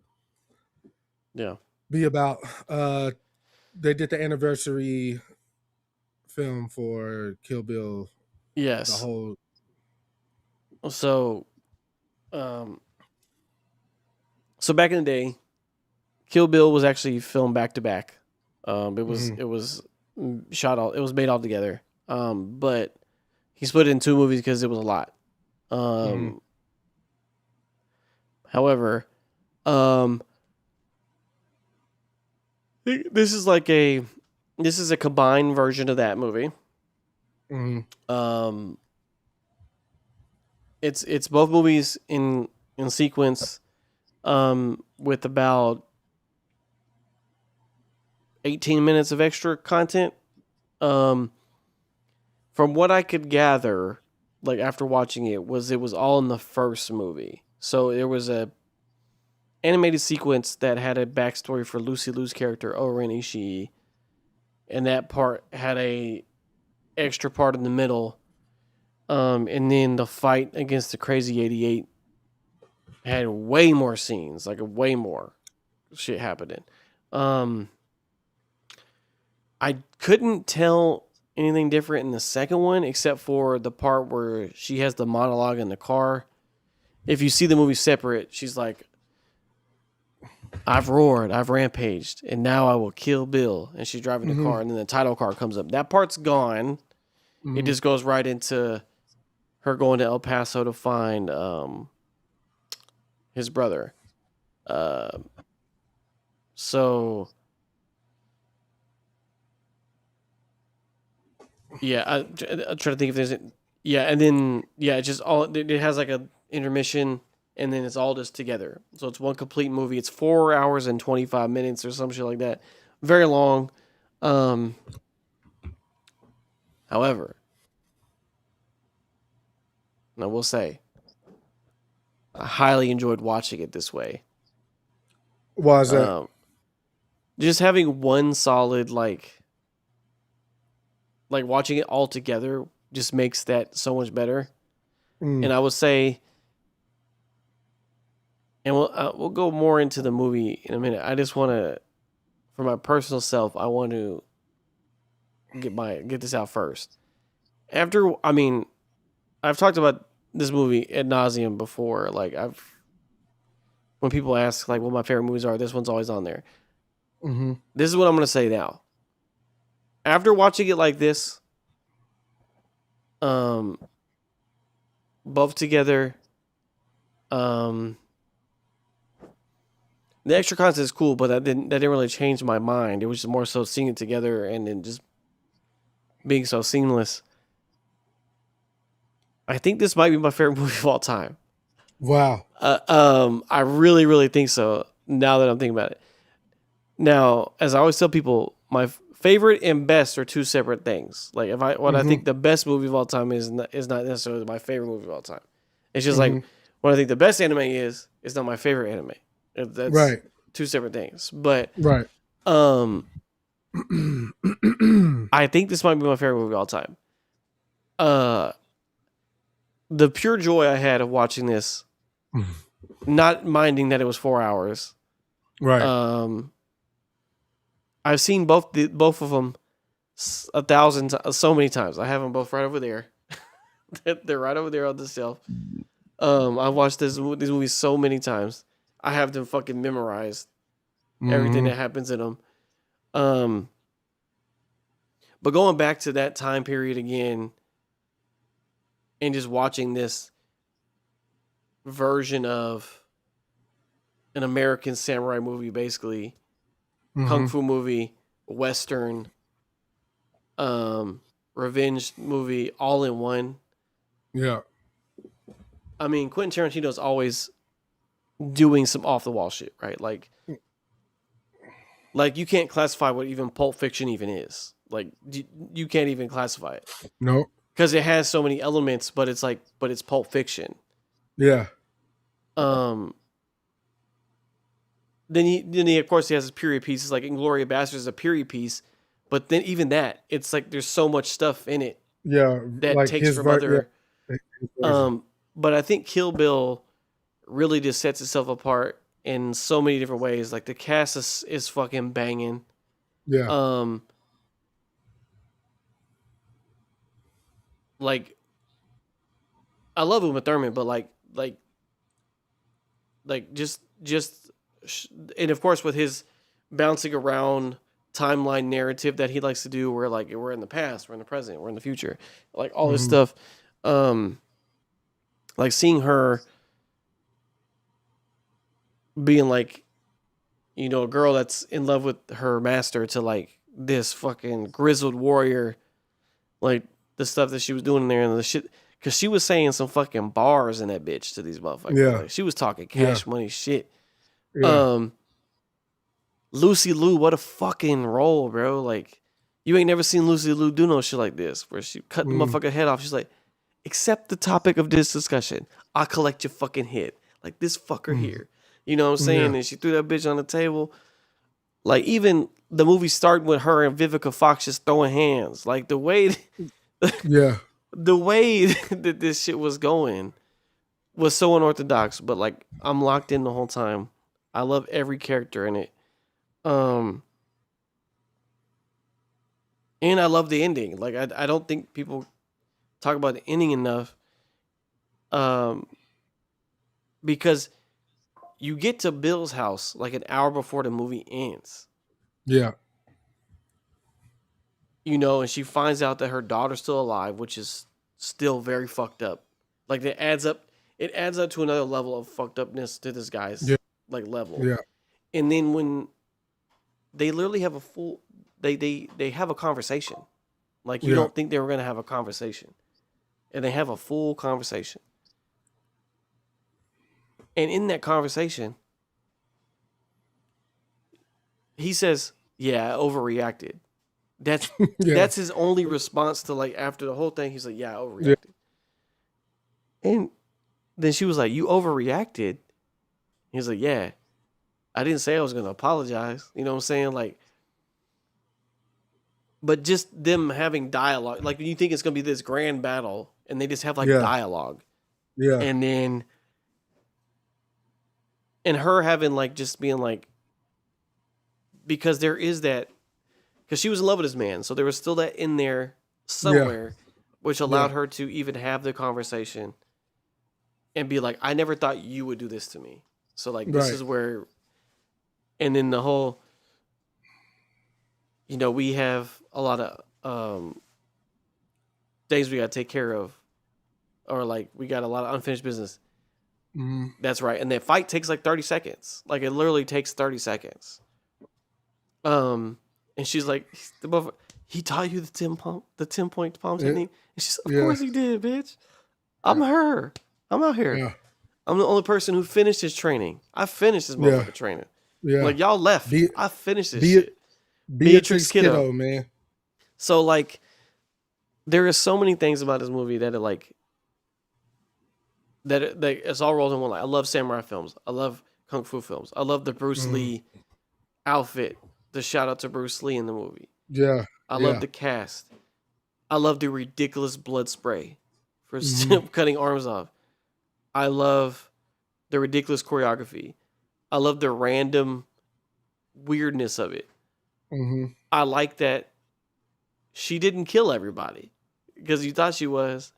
Yeah. be about. They did the anniversary film for Kill Bill. The Yes. whole So um so back in the day, Kill Bill was actually filmed back to back. It was shot all it was made all together. But he split it in two movies because it was a lot. mm-hmm. However, um this is like a combined version of that movie. Mm-hmm. Um it's both movies in sequence with about 18 minutes of extra content. Um from what I could gather, like after watching it was all in the first movie. So there was a animated sequence that had a backstory for Lucy Liu's character Oren Ishii, and that part had a extra part in the middle. And then the fight against the Crazy 88 had way more scenes, like way more shit happening. I couldn't tell anything different in the second one except for the part where she has the monologue in the car. If you see the movie separate, she's like, I've roared, I've rampaged, and now I will kill Bill. And she's driving the car, and then the title card comes up. That part's gone. Mm-hmm. It just goes right into her going to El Paso to find his brother. So yeah, I try to think if there's yeah, and then yeah, it just all it has like a intermission, and then it's all just together. So it's one complete movie. It's 4 hours and 25 minutes or some shit like that. Very long. However, I will say, I highly enjoyed watching it this way. Why is that? Just having one solid like watching it all together just makes that so much better. And I would say And we'll go more into the movie in a minute. I just want to, for my personal self, I want to get this out first. I've talked about this movie ad nauseum before. Like when people ask like what my favorite movies are, this one's always on there. Mm-hmm. This is what I'm gonna say now. After watching it like this, both together, the extra content is cool, but that didn't really change my mind. It was just more so seeing it together and then just being so seamless. I think this might be my favorite movie of all time. Wow. I really, really think so. Now that I'm thinking about it. Now, as I always tell people, my favorite and best are two separate things. Like I think the best movie of all time is not necessarily my favorite movie of all time. It's just like what I think the best anime is not my favorite anime. That's right. Two separate things. But right. I think this might be my favorite movie of all time. The pure joy I had of watching this, not minding that it was 4 hours. Right. I've seen both of them so many times. I have them both right over there. They're right over there on the shelf. I've watched these movies so many times. I have them fucking memorized. Everything that happens in them. But going back to that time period again, and just watching this version of an American samurai movie, basically kung fu movie, western, revenge movie, all in one. Yeah. I mean, Quentin Tarantino is always doing some off the wall shit, right? Like you can't classify what even Pulp Fiction even is. Like you can't even classify it. No. Because it has so many elements, but it's Pulp Fiction. Yeah. Then he of course he has his period pieces, like Inglourious Basterds is a period piece, but then even that, it's like there's so much stuff in it. Yeah, that like takes from other. Yeah. But I think Kill Bill really just sets itself apart in so many different ways. Like the cast is fucking banging. Yeah. Like I love Uma Thurman, but like just and of course with his bouncing around timeline narrative that he likes to do, where like we're in the past, we're in the present, we're in the future, like all this stuff. Like seeing her being like, you know, a girl that's in love with her master to like this fucking grizzled warrior, like the stuff that she was doing in there and the shit. Because she was saying some fucking bars in that bitch to these motherfuckers. Yeah. Like, she was talking cash money shit. Yeah. Lucy Liu, what a fucking role, bro. Like, you ain't never seen Lucy Liu do no shit like this, where she cut the motherfucker head off. She's like, accept the topic of this discussion. I'll collect your fucking head. Like, this fucker here. You know what I'm saying? Yeah. And she threw that bitch on the table. Like, even the movie started with her and Vivica Fox just throwing hands. Like, the way... yeah. The way that this shit was going was so unorthodox, but like I'm locked in the whole time. I love every character in it. And I love the ending. Like I don't think people talk about the ending enough. Because you get to Bill's house like an hour before the movie ends. Yeah. You know, and she finds out that her daughter's still alive, which is still very fucked up. Like it adds up to another level of fucked upness to this guy's like level. Yeah. And then when they literally have a full they have a conversation. Like you don't think they were gonna have a conversation. And they have a full conversation. And in that conversation, he says, yeah, I overreacted. That's that's his only response to like after the whole thing. He's like, yeah, I overreacted. Yeah. And then she was like, you overreacted? He's like, yeah. I didn't say I was gonna apologize. You know what I'm saying? Like, but just them having dialogue. Like when you think it's gonna be this grand battle and they just have like dialogue. Yeah. And then and her having like just being like, because there is that, because she was in love with this man, so there was still that in there somewhere, which allowed her to even have the conversation and be like, I never thought you would do this to me. So like this is where, and then the whole, you know, we have a lot of things we got to take care of, or like we got a lot of unfinished business. Mm-hmm. That's right. And that fight takes like 30 seconds. Like it literally takes 30 seconds. And she's like, he taught you the 10-point palm technique? And she's like, of course he did, bitch. I'm her. I'm out here. Yeah. I'm the only person who finished his training. I finished this motherfucker training. Yeah. Like y'all left. I finished this shit. Beatrix Kiddo, man. So like, there are so many things about this movie that are like, that it's all rolled in one. Like, I love samurai films. I love kung fu films. I love the Bruce Lee outfit. The shout out to Bruce Lee in the movie. Yeah. I love the cast. I love the ridiculous blood spray for cutting arms off. I love the ridiculous choreography. I love the random weirdness of it. Mm-hmm. I like that she didn't kill everybody because you thought she was,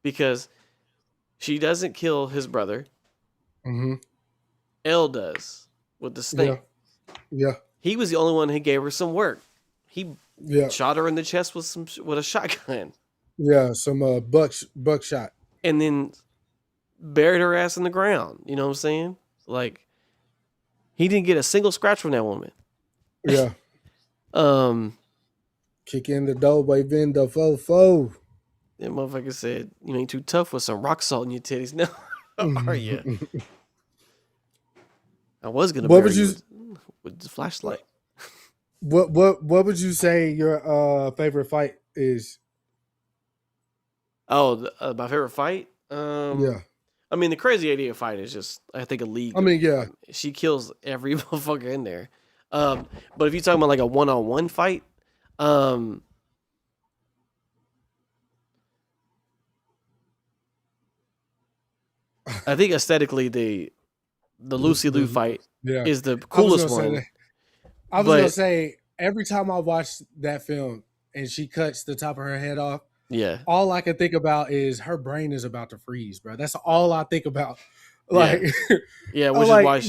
because she doesn't kill his brother. Mm-hmm. L does with the snake. Yeah. He was the only one who gave her some work. He shot her in the chest with a shotgun. Yeah, some buckshot. And then buried her ass in the ground. You know what I'm saying? Like, he didn't get a single scratch from that woman. Yeah. Kick in the door, baby, in the fo. That motherfucker said, you ain't too tough with some rock salt in your titties. No, are you? I was gonna bury you with the flashlight. What would you say your favorite fight is? Oh, my favorite fight? Yeah. I mean, the Crazy Idea fight is just, I think, a league. I mean, yeah. She kills every motherfucker in there. But if you're talking about like a one-on-one fight, I think aesthetically the Lucy Liu fight is the coolest one. I was gonna say, every time I watch that film and she cuts the top of her head off, all I can think about is her brain is about to freeze, bro. That's all I think about. Like, which is like, why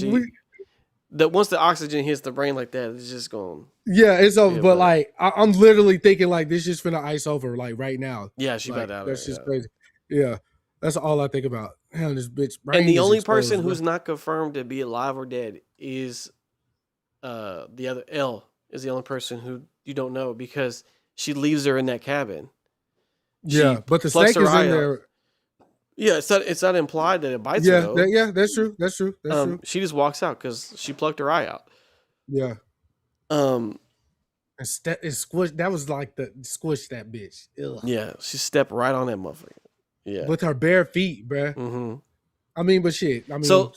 once the oxygen hits the brain like that, it's just going. Yeah, it's over. Yeah, but like, I'm literally thinking like this just finna ice over like right now. Yeah, she like, about out. That's just crazy. Yeah, that's all I think about. Damn, this bitch brain. And the only exposed, person who's not confirmed to be alive or dead is the other L is the only person who you don't know, because she leaves her in that cabin. But the snake is in there. Yeah, it's not implied that it bites her. Though. That's true. That's true. She just walks out because she plucked her eye out. Yeah. And squish. That was like the squish that bitch. Ugh. Yeah, she stepped right on that motherfucker. Yeah, with her bare feet, bruh. Mm-hmm. I mean, but shit. I mean, so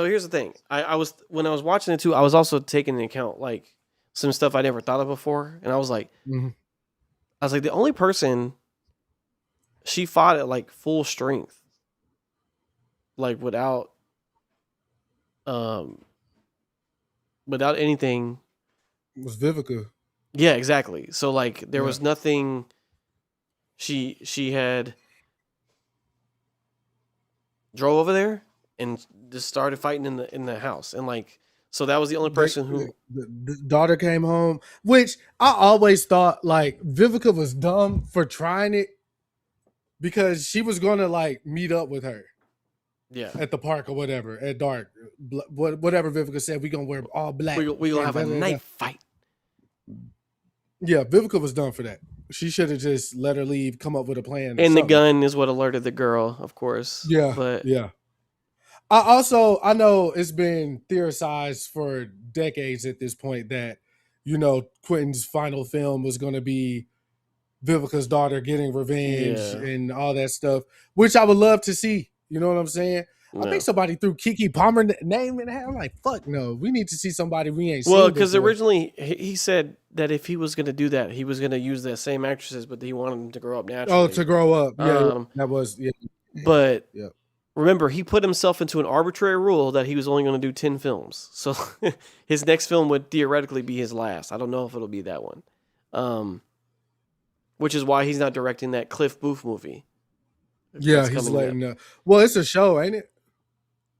here's the thing. I was when I was watching it too, I was also taking into account like some stuff I never thought of before, and I was like, the only person she fought at like full strength, like without anything, was Vivica. Yeah, exactly. So like there was nothing. She had drove over there and just started fighting in the house, and like, so that was the only person who the daughter came home, which I always thought like Vivica was dumb for trying it, because she was gonna like meet up with her at the park or whatever at dark, whatever Vivica said, we gonna wear all black, we gonna have a knife fight. Yeah, Vivica was dumb for that. She should have just let her leave, come up with a plan. And the gun is what alerted the girl, of course. Yeah, but I know it's been theorized for decades at this point that, you know, Quentin's final film was going to be Vivica's daughter getting revenge and all that stuff, which I would love to see. You know what I'm saying? No. I think somebody threw Keke Palmer name in there. I'm like, fuck no. We need to see somebody we ain't seen. Well, because originally he said that if he was going to do that, he was going to use the same actresses, but he wanted them to grow up naturally. Oh, to grow up. Yeah, that was, But remember, he put himself into an arbitrary rule that he was only going to do 10 films. So his next film would theoretically be his last. I don't know if it'll be that one. Which is why he's not directing that Cliff Booth movie. Yeah, he's letting up. Well, it's a show, ain't it?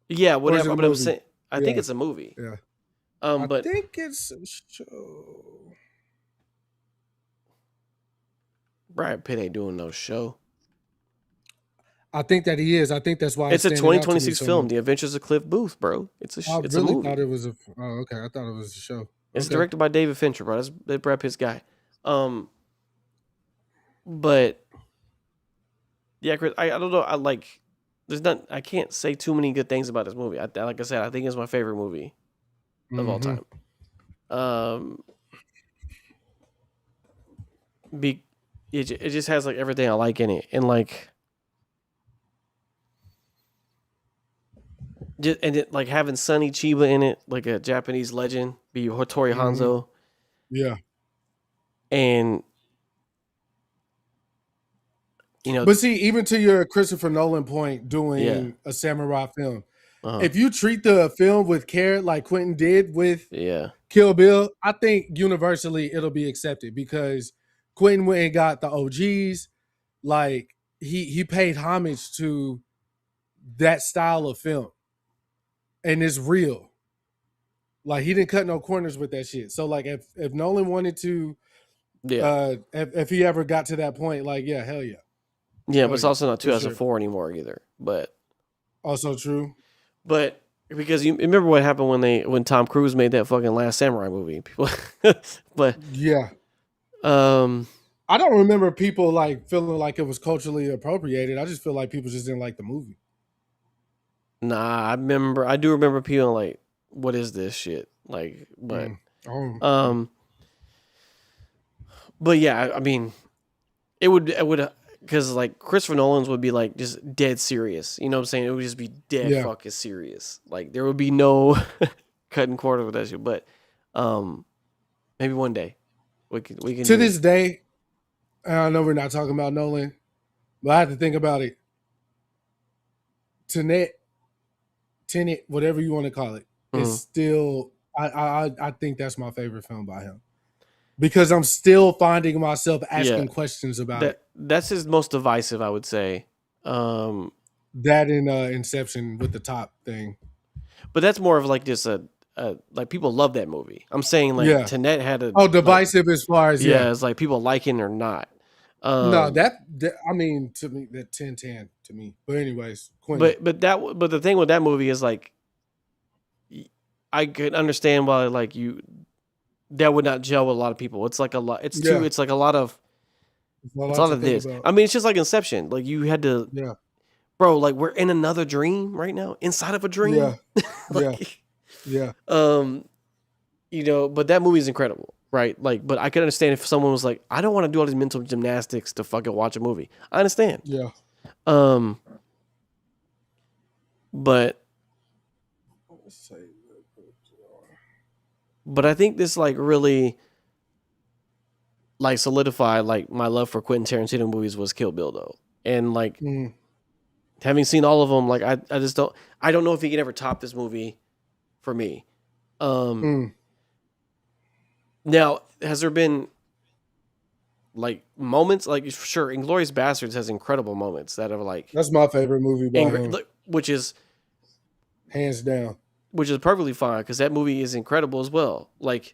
Yeah, whatever. But I'm saying, I think it's a movie. Yeah. But I think it's a show. Brad Pitt ain't doing no show. I think that he is. I think that's why it's a 2026 film, The Adventures of Cliff Booth, bro. It's a I it's really a movie. thought it was a. Oh, okay. I thought it was a show. It's directed by David Fincher, bro. That's Brad Pitt's guy. But yeah, Chris, I don't know. I can't say too many good things about this movie. Like I said, I think it's my favorite movie of all time. It just has like everything I like in it, and like, like having Sonny Chiba in it, like a Japanese legend, be Hattori Hanzo. Yeah, and you know, but see, even to your Christopher Nolan point, doing a samurai film, if you treat the film with care, like Quentin did with Kill Bill, I think universally it'll be accepted because Quentin went and got the OGs. Like he paid homage to that style of film, and it's real. Like he didn't cut no corners with that shit. So like if Nolan wanted to, if he ever got to that point, like hell yeah. Yeah, but it's also not 2004 anymore either. But also true. But because you remember what happened when Tom Cruise made that fucking Last Samurai movie, people. But yeah, I don't remember people like feeling like it was culturally appropriated. I just feel like people just didn't like the movie. Nah, I do remember people like, what is this shit? Like, but but yeah, I mean, it would because like Christopher Nolan's would be like just dead serious. You know what I'm saying? It would just be dead fucking serious. Like there would be no cutting corners with that shit. But maybe one day we can to this day. I know we're not talking about Nolan, but I have to think about it. Tenet, whatever you want to call it, is still I think that's my favorite film by him. Because I'm still finding myself asking questions about it. That's his most divisive, I would say. That in Inception with the top thing. But that's more of like just like people love that movie. I'm saying like Tenet had a divisive as far as it's like people liking or not. No, that I mean to me that 10-10 to me. But anyways, Quentin. But the thing with that movie is like I could understand why like that would not gel with a lot of people. It's like a lot. It's too. It's like a lot of. It's a lot of this. About. I mean, it's just like Inception. Like you had to. Yeah. Bro, like we're in another dream right now, inside of a dream. Yeah. like, yeah. You know, but that movie is incredible, right? Like, but I could understand if someone was like, I don't want to do all these mental gymnastics to fucking watch a movie. I understand. Yeah. But I think this like really like solidified like my love for Quentin Tarantino movies was Kill Bill though. And like having seen all of them, like I don't know if he can ever top this movie for me. Now, has there been like moments like sure Inglourious Basterds has incredible moments that are like that's my favorite movie by him. Which is hands down. Which is perfectly fine because that movie is incredible as well. Like,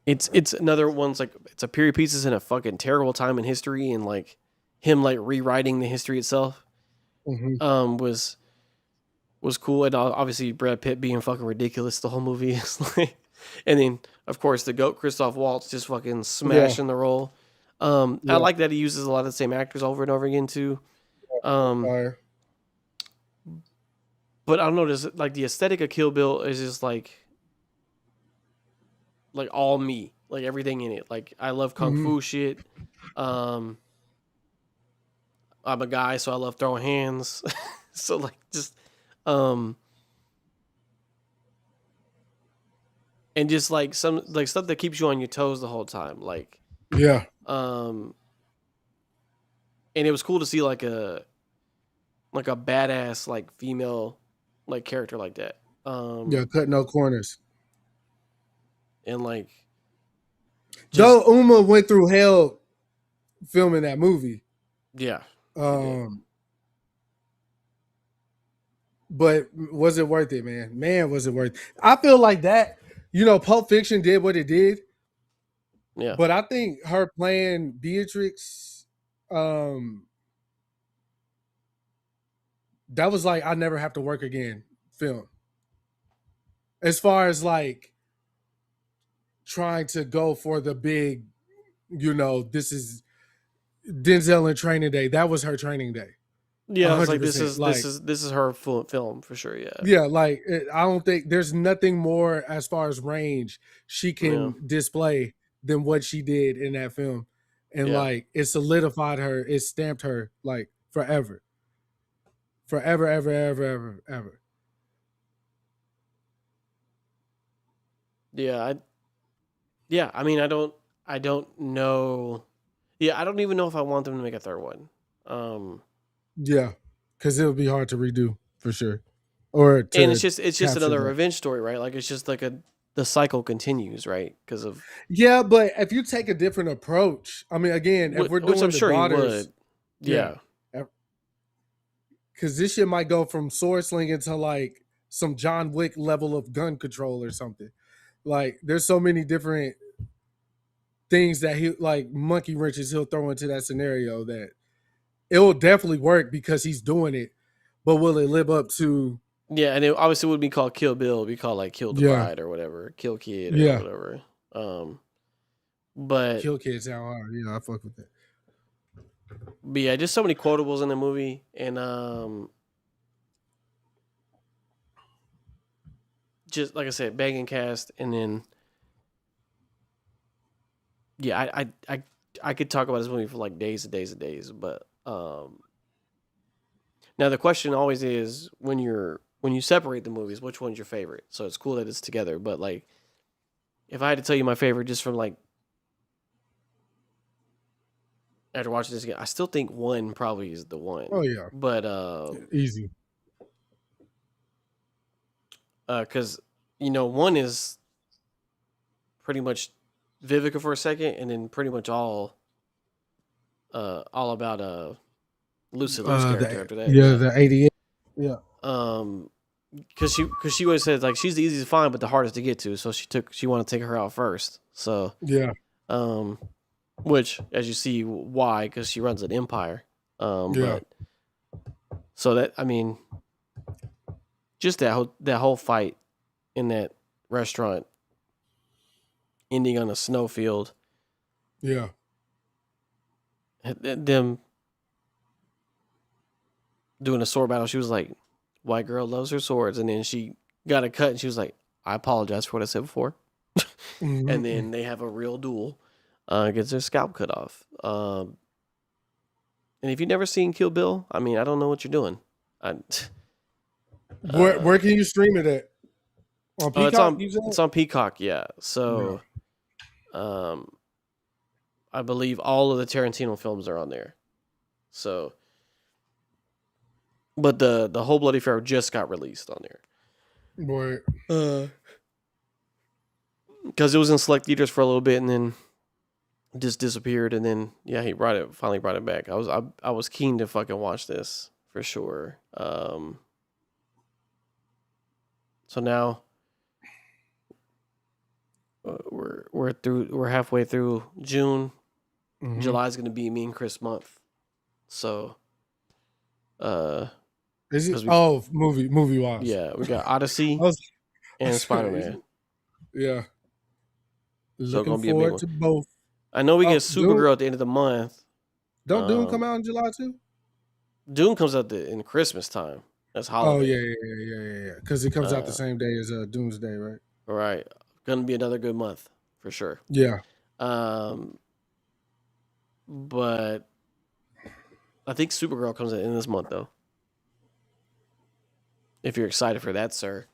it's another one's like it's a period piece in a fucking terrible time in history, and like him like rewriting the history itself was cool, and obviously Brad Pitt being fucking ridiculous the whole movie is like, and then of course the GOAT Christoph Waltz just fucking smashing the role. I like that he uses a lot of the same actors over and over again too. But I don't know, just like the aesthetic of Kill Bill is just like all me, like everything in it. Like I love kung fu shit. I'm a guy, so I love throwing hands. So like just and just like some like stuff that keeps you on your toes the whole time. Like and it was cool to see like a like a badass like female like character like that. Yeah, cut no corners. And like just Though Uma went through hell filming that movie. yeah, she did. Um, but was it worth it, man? Man, was it worth it? I feel like that, Pulp Fiction did what it did, Yeah. but I think her playing Beatrix, that was like I never have to work again film. As far as like trying to go for the big, this is Denzel in Training Day. That was her training day. Yeah, it's like this 100%. is Like, this is her full film for sure. Yeah, yeah, like I don't think there's nothing more as far as range she yeah, can display than what she did in that film. And yeah, like it solidified her, it stamped her like forever. Forever, ever, ever, ever, ever. yeah. Yeah. I mean, I don't know. Yeah, I don't even know if I want them to make a third one. Yeah. Cause it would be hard to redo for sure. Or And to it's just capture another that. revenge story, right? Like it's just like the cycle continues, right? Because of Yeah, but if you take a different approach, I mean, again, if we're which I'm doing the sure he daughters, would. yeah, Yeah, because this shit might go from sword slinging to like some John Wick level of gun control or something. Like, there's so many different things that he like monkey wrenches he'll throw into that scenario that it will definitely work because he's doing it. But will it live up to? yeah, and it obviously would be called Kill Bill. It'd be called like Kill the Yeah, Bride or whatever, Kill Kid or yeah, whatever. But kill kids sound hard. I fuck with that. But yeah, just so many quotables in the movie, and just like I said, banging cast, and then yeah, I could talk about this movie for like days and days and days, but now the question always is when you separate the movies, which one's your favorite? So it's cool that it's together, but like if I had to tell you my favorite just from like after watching this again, I still think one probably is the one, Oh yeah, but easy. because one is pretty much Vivica for a second, and then pretty much all about Lucy Liu's character after that. Yeah. The 88. Yeah, Because she always said like she's the easiest to find but the hardest to get to, so she wanted to take her out first. So yeah, which as you see why, because she runs an empire. yeah, But so that I mean, just that whole fight in that restaurant ending on a snowfield. yeah. Them doing a sword battle, she was like, "White girl loves her swords," and then she got a cut, and she was like, "I apologize for what I said before." Mm-hmm. And then they have a real duel, gets their scalp cut off. And if you've never seen Kill Bill, I mean, I don't know what you're doing. Where can you stream it at? On Peacock? It's on Peacock, yeah. So, I believe all of the Tarantino films are on there. So, but the whole Bloody Pharaoh just got released on there. Boy, because it was in select theaters for a little bit and then just disappeared, and then yeah, he finally brought it back. I was keen to fucking watch this for sure. So now we're halfway through June. mm-hmm. July's gonna be me and Chris month. So Is it? We, movie wise. Yeah, we got Odyssey and Spider-Man. Yeah. So Looking gonna be a big forward one. to both. I know we get Supergirl at the end of the month. Don't Dune come out in July too? Dune comes out in Christmas time. That's holiday. Oh yeah. Because it comes out the same day as Doomsday, right? Right. Gonna be another good month for sure. Yeah. But I think Supergirl comes out in this month though. If you're excited for that, sir.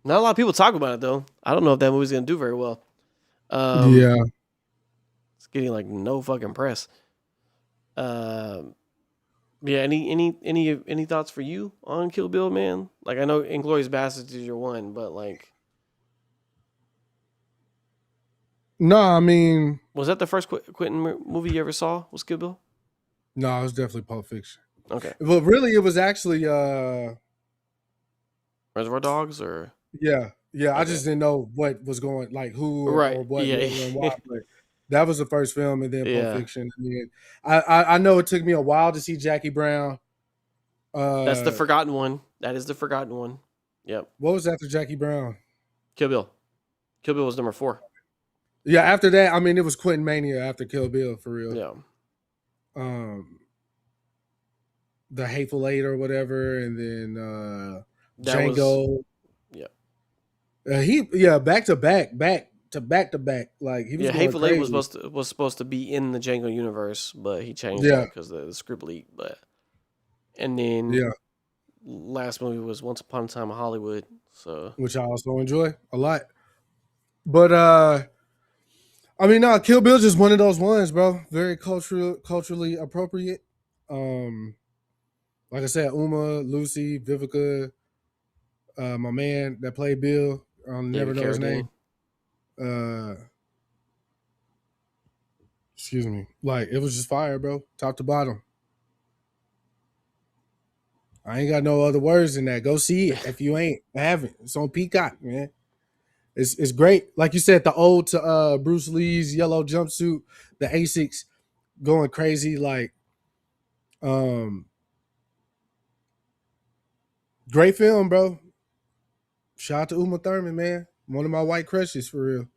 Not a lot of people talk about it though. I don't know if that movie's gonna do very well. Yeah. It's getting like no fucking press. Yeah. Any thoughts for you on Kill Bill, man? Like I know Inglourious Basterds is your one, but like, No, I mean, was that the first Quentin movie you ever saw? Was Kill Bill? no, it was definitely Pulp Fiction. Okay. But really, it was actually, Reservoir Dogs or yeah. I okay. just didn't know what was going, like who Right. or what, Yeah. where, and why. But that was the first film, and then Pulp Yeah. Fiction. And then I know it took me a while to see Jackie Brown. That's the Uh, forgotten one. That is the forgotten one. Yep. what was after Jackie Brown? Kill Bill. Kill Bill was number 4. Yeah, after that, I mean, it was Quentin Mania after Kill Bill for real. Yeah. Um, the Hateful Eight or whatever, and then That was Django. yeah. Back to back. Like he was Yeah, going Hateful Eight crazy. was supposed to be in the Django universe, but he changed Yeah, that because the script leaked. But and then yeah, last movie was Once Upon a Time in Hollywood. So which I also enjoy a lot. But I mean, no, Kill Bill just one of those ones, bro. Very culturally appropriate. Um, like I said, Uma, Lucy, Vivica, my man that played Bill. I'll never David know his Carradine. name. Uh, excuse me. Like it was just fire, bro, top to bottom. I ain't got no other words than that. Go see it if you ain't haven't. It's on Peacock, man. It's great. Like you said, the ode to Bruce Lee's yellow jumpsuit, the Asics going crazy. Like, um, great film, bro. Shout out to Uma Thurman, man. One of my white crushes for real.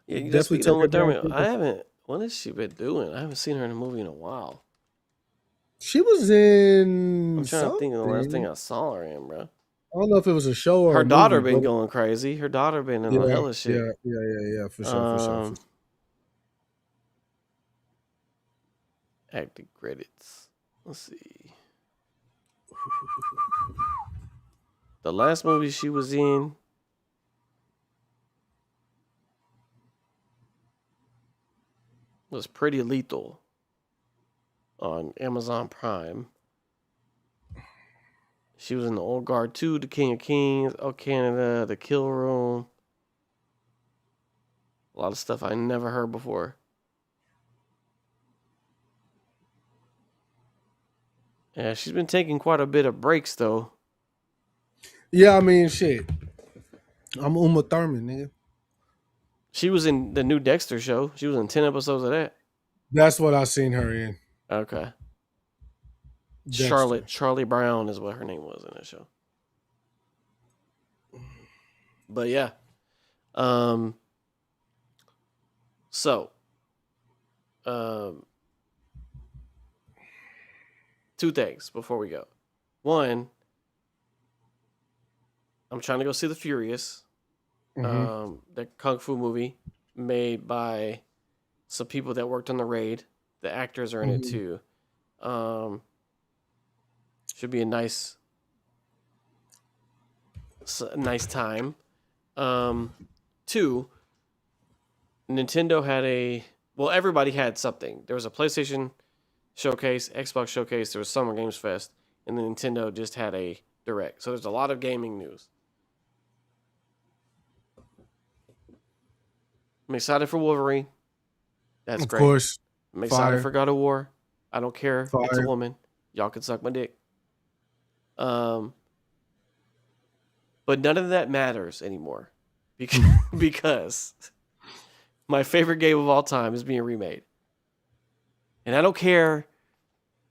Yeah, you just Definitely speaking of take Uma her down. Thurman. I haven't. What has she been doing? I haven't seen her in a movie in a while. She was I'm in trying to think of the last thing something. I saw her in, bro. I don't know if it was a show or Her a daughter movie, been but going crazy. Her daughter been in a yeah, hella shit. yeah, for sure, for sure. Um, acting credits. Let's see. The last movie she was in was Pretty Lethal on Amazon Prime. She was in The Old Guard 2, The King of Kings, Oh Canada, The Kill Room. A lot of stuff I never heard before. Yeah, she's been taking quite a bit of breaks though. Yeah, I mean, shit. I'm Uma Thurman, nigga. She was in the new Dexter show. She was in 10 episodes of that. That's what I seen her in. Okay. Dexter. Charlie Brown is what her name was in that show. But yeah. Um so two things before we go. One, I'm trying to go see The Furious. The kung fu movie made by some people that worked on the raid. The actors are in it too. Should be a nice time. Two, Nintendo had everybody had something. There was a PlayStation showcase, Xbox showcase, there was Summer Games Fest, and then Nintendo just had a direct. So there's a lot of gaming news. I'm excited for Wolverine. That's great. Of course. I'm excited for God of War. I don't care. Fire. It's a woman. Y'all can suck my dick. But none of that matters anymore because my favorite game of all time is being remade. And I don't care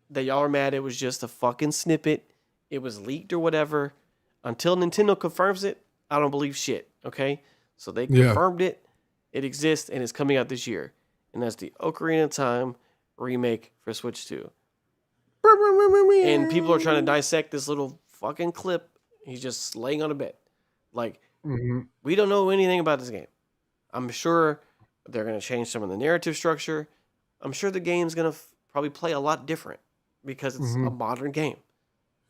that y'all are mad it was just a fucking snippet. It was leaked or whatever. Until Nintendo confirms it, I don't believe shit. Okay? So they confirmed it. It exists and it's coming out this year. And that's the Ocarina of Time remake for Switch 2. And people are trying to dissect this little fucking clip. He's just laying on a bed. Like, we don't know anything about this game. I'm sure they're going to change some of the narrative structure. I'm sure the game's going to probably play a lot different because it's a modern game.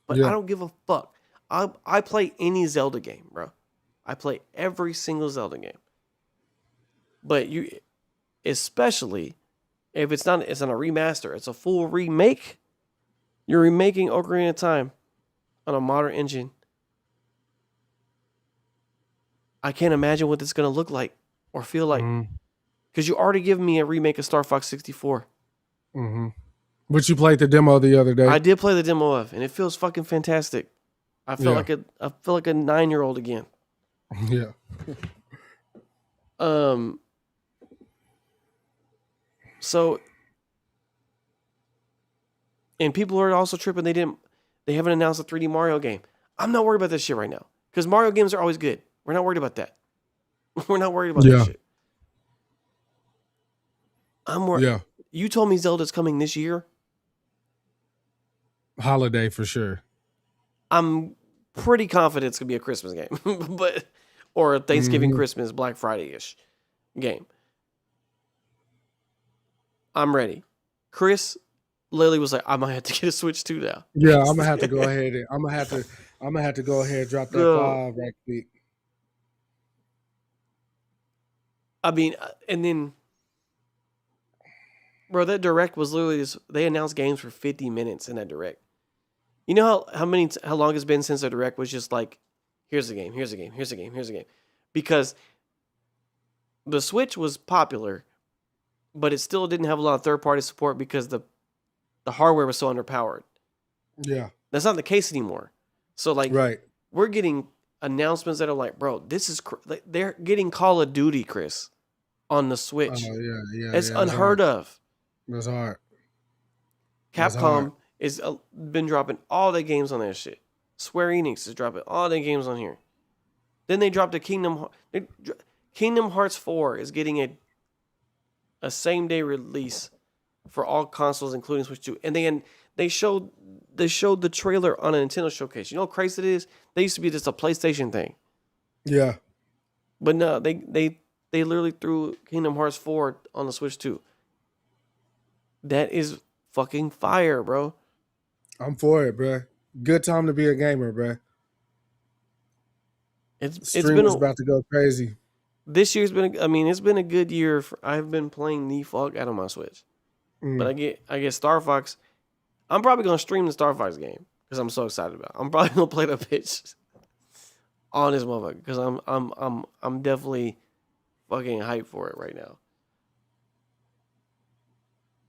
But I don't give a fuck. I play any Zelda game, bro. I play every single Zelda game. But especially if it's not a remaster, it's a full remake. You're remaking Ocarina of Time on a modern engine. I can't imagine what this is going to look like or feel like. Because you already given me a remake of Star Fox 64. But you played the demo the other day. I did play the demo of, and it feels fucking fantastic. I feel like a 9-year-old again. Yeah. So, and people are also tripping. They haven't announced a 3D Mario game. I'm not worried about this shit right now because Mario games are always good. We're not worried about that. We're not worried about that shit. I'm worried. Yeah. You told me Zelda's coming this year. Holiday for sure. I'm pretty confident it's gonna be a Christmas game, or a Thanksgiving, Christmas, Black Friday-ish game. I'm ready. Chris literally was like, I might have to get a Switch 2 now. Yeah, I'm gonna have to go ahead and I'm gonna have to go ahead and drop that 5 right quick. I mean, and then, bro, that direct was literally just, they announced games for 50 minutes in that direct. You know how long it's been since the direct was just like, here's a game, here's a game, here's a game, here's a game, because the Switch was popular, but it still didn't have a lot of third-party support because the hardware was so underpowered. Yeah, that's not the case anymore. So like, we're getting announcements that are like, bro, this is they're getting Call of Duty, Chris, on the Switch. Yeah. It's unheard of. That's hard. Capcom is been dropping all their games on that shit. Square Enix is dropping all their games on here. Then they dropped a Kingdom Hearts 4 is getting a same day release for all consoles, including Switch 2. And they showed the trailer on a Nintendo showcase. You know how crazy it is? They used to be just a PlayStation thing. Yeah. But no, they literally threw Kingdom Hearts 4 on the Switch 2. That is fucking fire, bro. I'm for it, bro. Good time to be a gamer, bro. It's been about to go crazy. This year's been it's been a good year. I've been playing the fuck out of my Switch. But I get Star Fox. I'm probably gonna stream the Star Fox game because I'm so excited about it. I'm probably gonna play the pitch on this motherfucker because I'm definitely fucking hyped for it right now.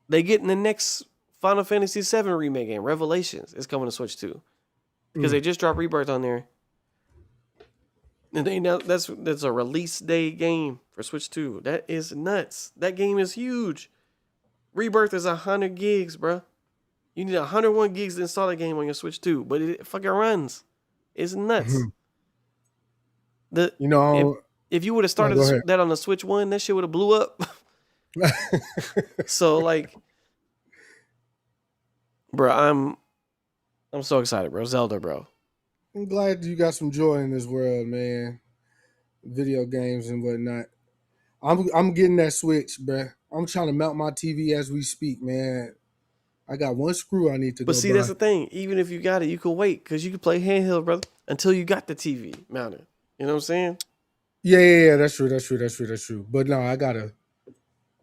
They get in the next Final Fantasy VII remake game, Revelations, is coming to Switch 2 because they just dropped Rebirth on there. And they now that's a release day game for Switch 2. That is nuts. That game is huge. Rebirth is 100 gigs, bro. You need 101 gigs to install that game on your Switch 2, but it fucking runs. It's nuts. If you would have started that on the Switch 1, that shit would have blew up. So like, bro, I'm so excited, bro. Zelda, bro. I'm glad you got some joy in this world, man. Video games and whatnot. I'm getting that Switch, bro. I'm trying to mount my TV as we speak, man. I got one screw I need to go buy. But see, that's the thing. Even if you got it, you can wait because you can play handheld, brother, until you got the TV mounted. You know what I'm saying? Yeah. That's true. But no, I got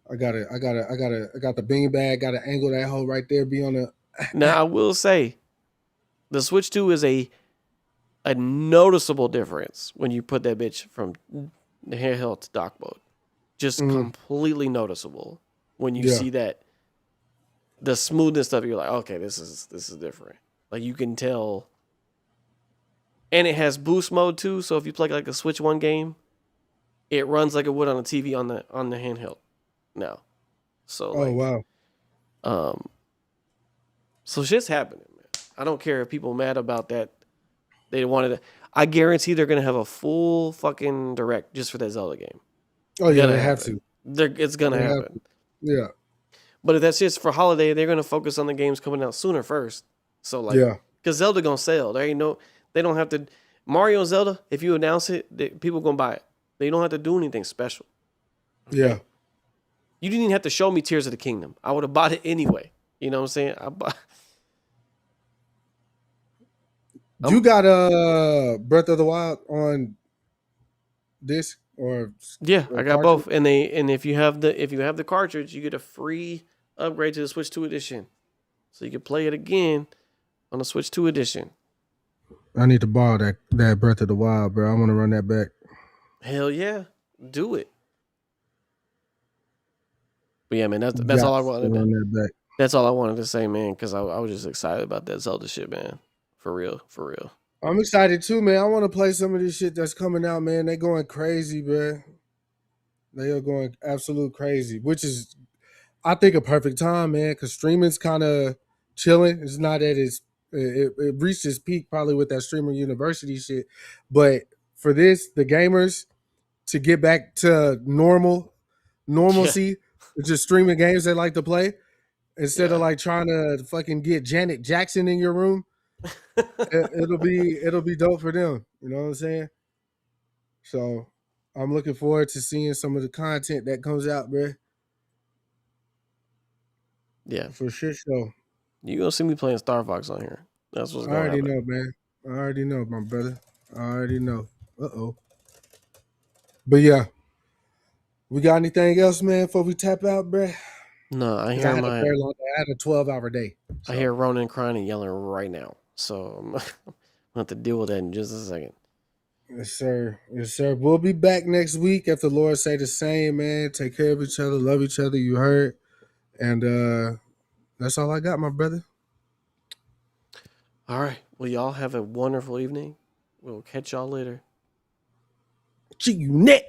the bean bag. Got to angle that hole right there. Be on the. Now I will say, the Switch 2 is a noticeable difference when you put that bitch from the handheld to dock mode. Just completely noticeable when you see that the smoothness of it. You're like, okay, this is different. Like you can tell, and it has boost mode too. So if you play like a Switch 1 game, it runs like it would on a TV on the handheld now. So wow. So shit's happening, man. I don't care if people mad about that. They wanted to. I guarantee they're gonna have a full fucking direct just for that Zelda game. Oh yeah, they have to. It's gonna happen. Yeah. But if that's just for holiday, they're gonna focus on the games coming out sooner first. So like, because Zelda gonna sell. They don't have to. Mario and Zelda, if you announce it, people gonna buy it. They don't have to do anything special. Okay? Yeah. You didn't even have to show me Tears of the Kingdom. I would have bought it anyway. You know what I'm saying? You got Breath of the Wild on disc or I got cartridge? Both, and if you have the cartridge, you get a free upgrade to the Switch 2 edition, so you can play it again on the Switch 2 edition. I need to borrow that Breath of the Wild, bro. I want to run that back. Hell yeah, do it. But yeah, man, that's Got all I to wanted. run that back. That's all I wanted to say, man, because I was just excited about that Zelda shit, man. For real, for real. I'm excited too, man. I want to play some of this shit that's coming out, man. They going crazy, bro. They are going absolute crazy, which is, I think, a perfect time, man, because streaming's kind of chilling. It's not at it reached its peak probably with that streamer university shit, but for this, the gamers to get back to Yeah, normalcy, just streaming games they like to play instead of yeah. like trying to fucking get Janet Jackson in your room. It'll be dope for them. You know what I'm saying? So I'm looking forward to seeing some of the content that comes out, bro. Yeah. For sure. So You gonna see me playing Star Fox on here. That's what's I gonna already happen. know, man. I already know, my brother. I already know. Uh-oh. But yeah, we got anything else, man, before we tap out, bruh? No, I Because I hear had a my very long day. I had a 12-hour day. I So hear Ronan crying and yelling right now. So I'm gonna have to deal with that in just a second. yes, sir. Yes, sir. We'll be back next week if the Lord say the same, man. Take care of each other, love each other, you heard. And that's all I got, my brother. All right. Well, y'all have a wonderful evening. We'll catch y'all later. See you next.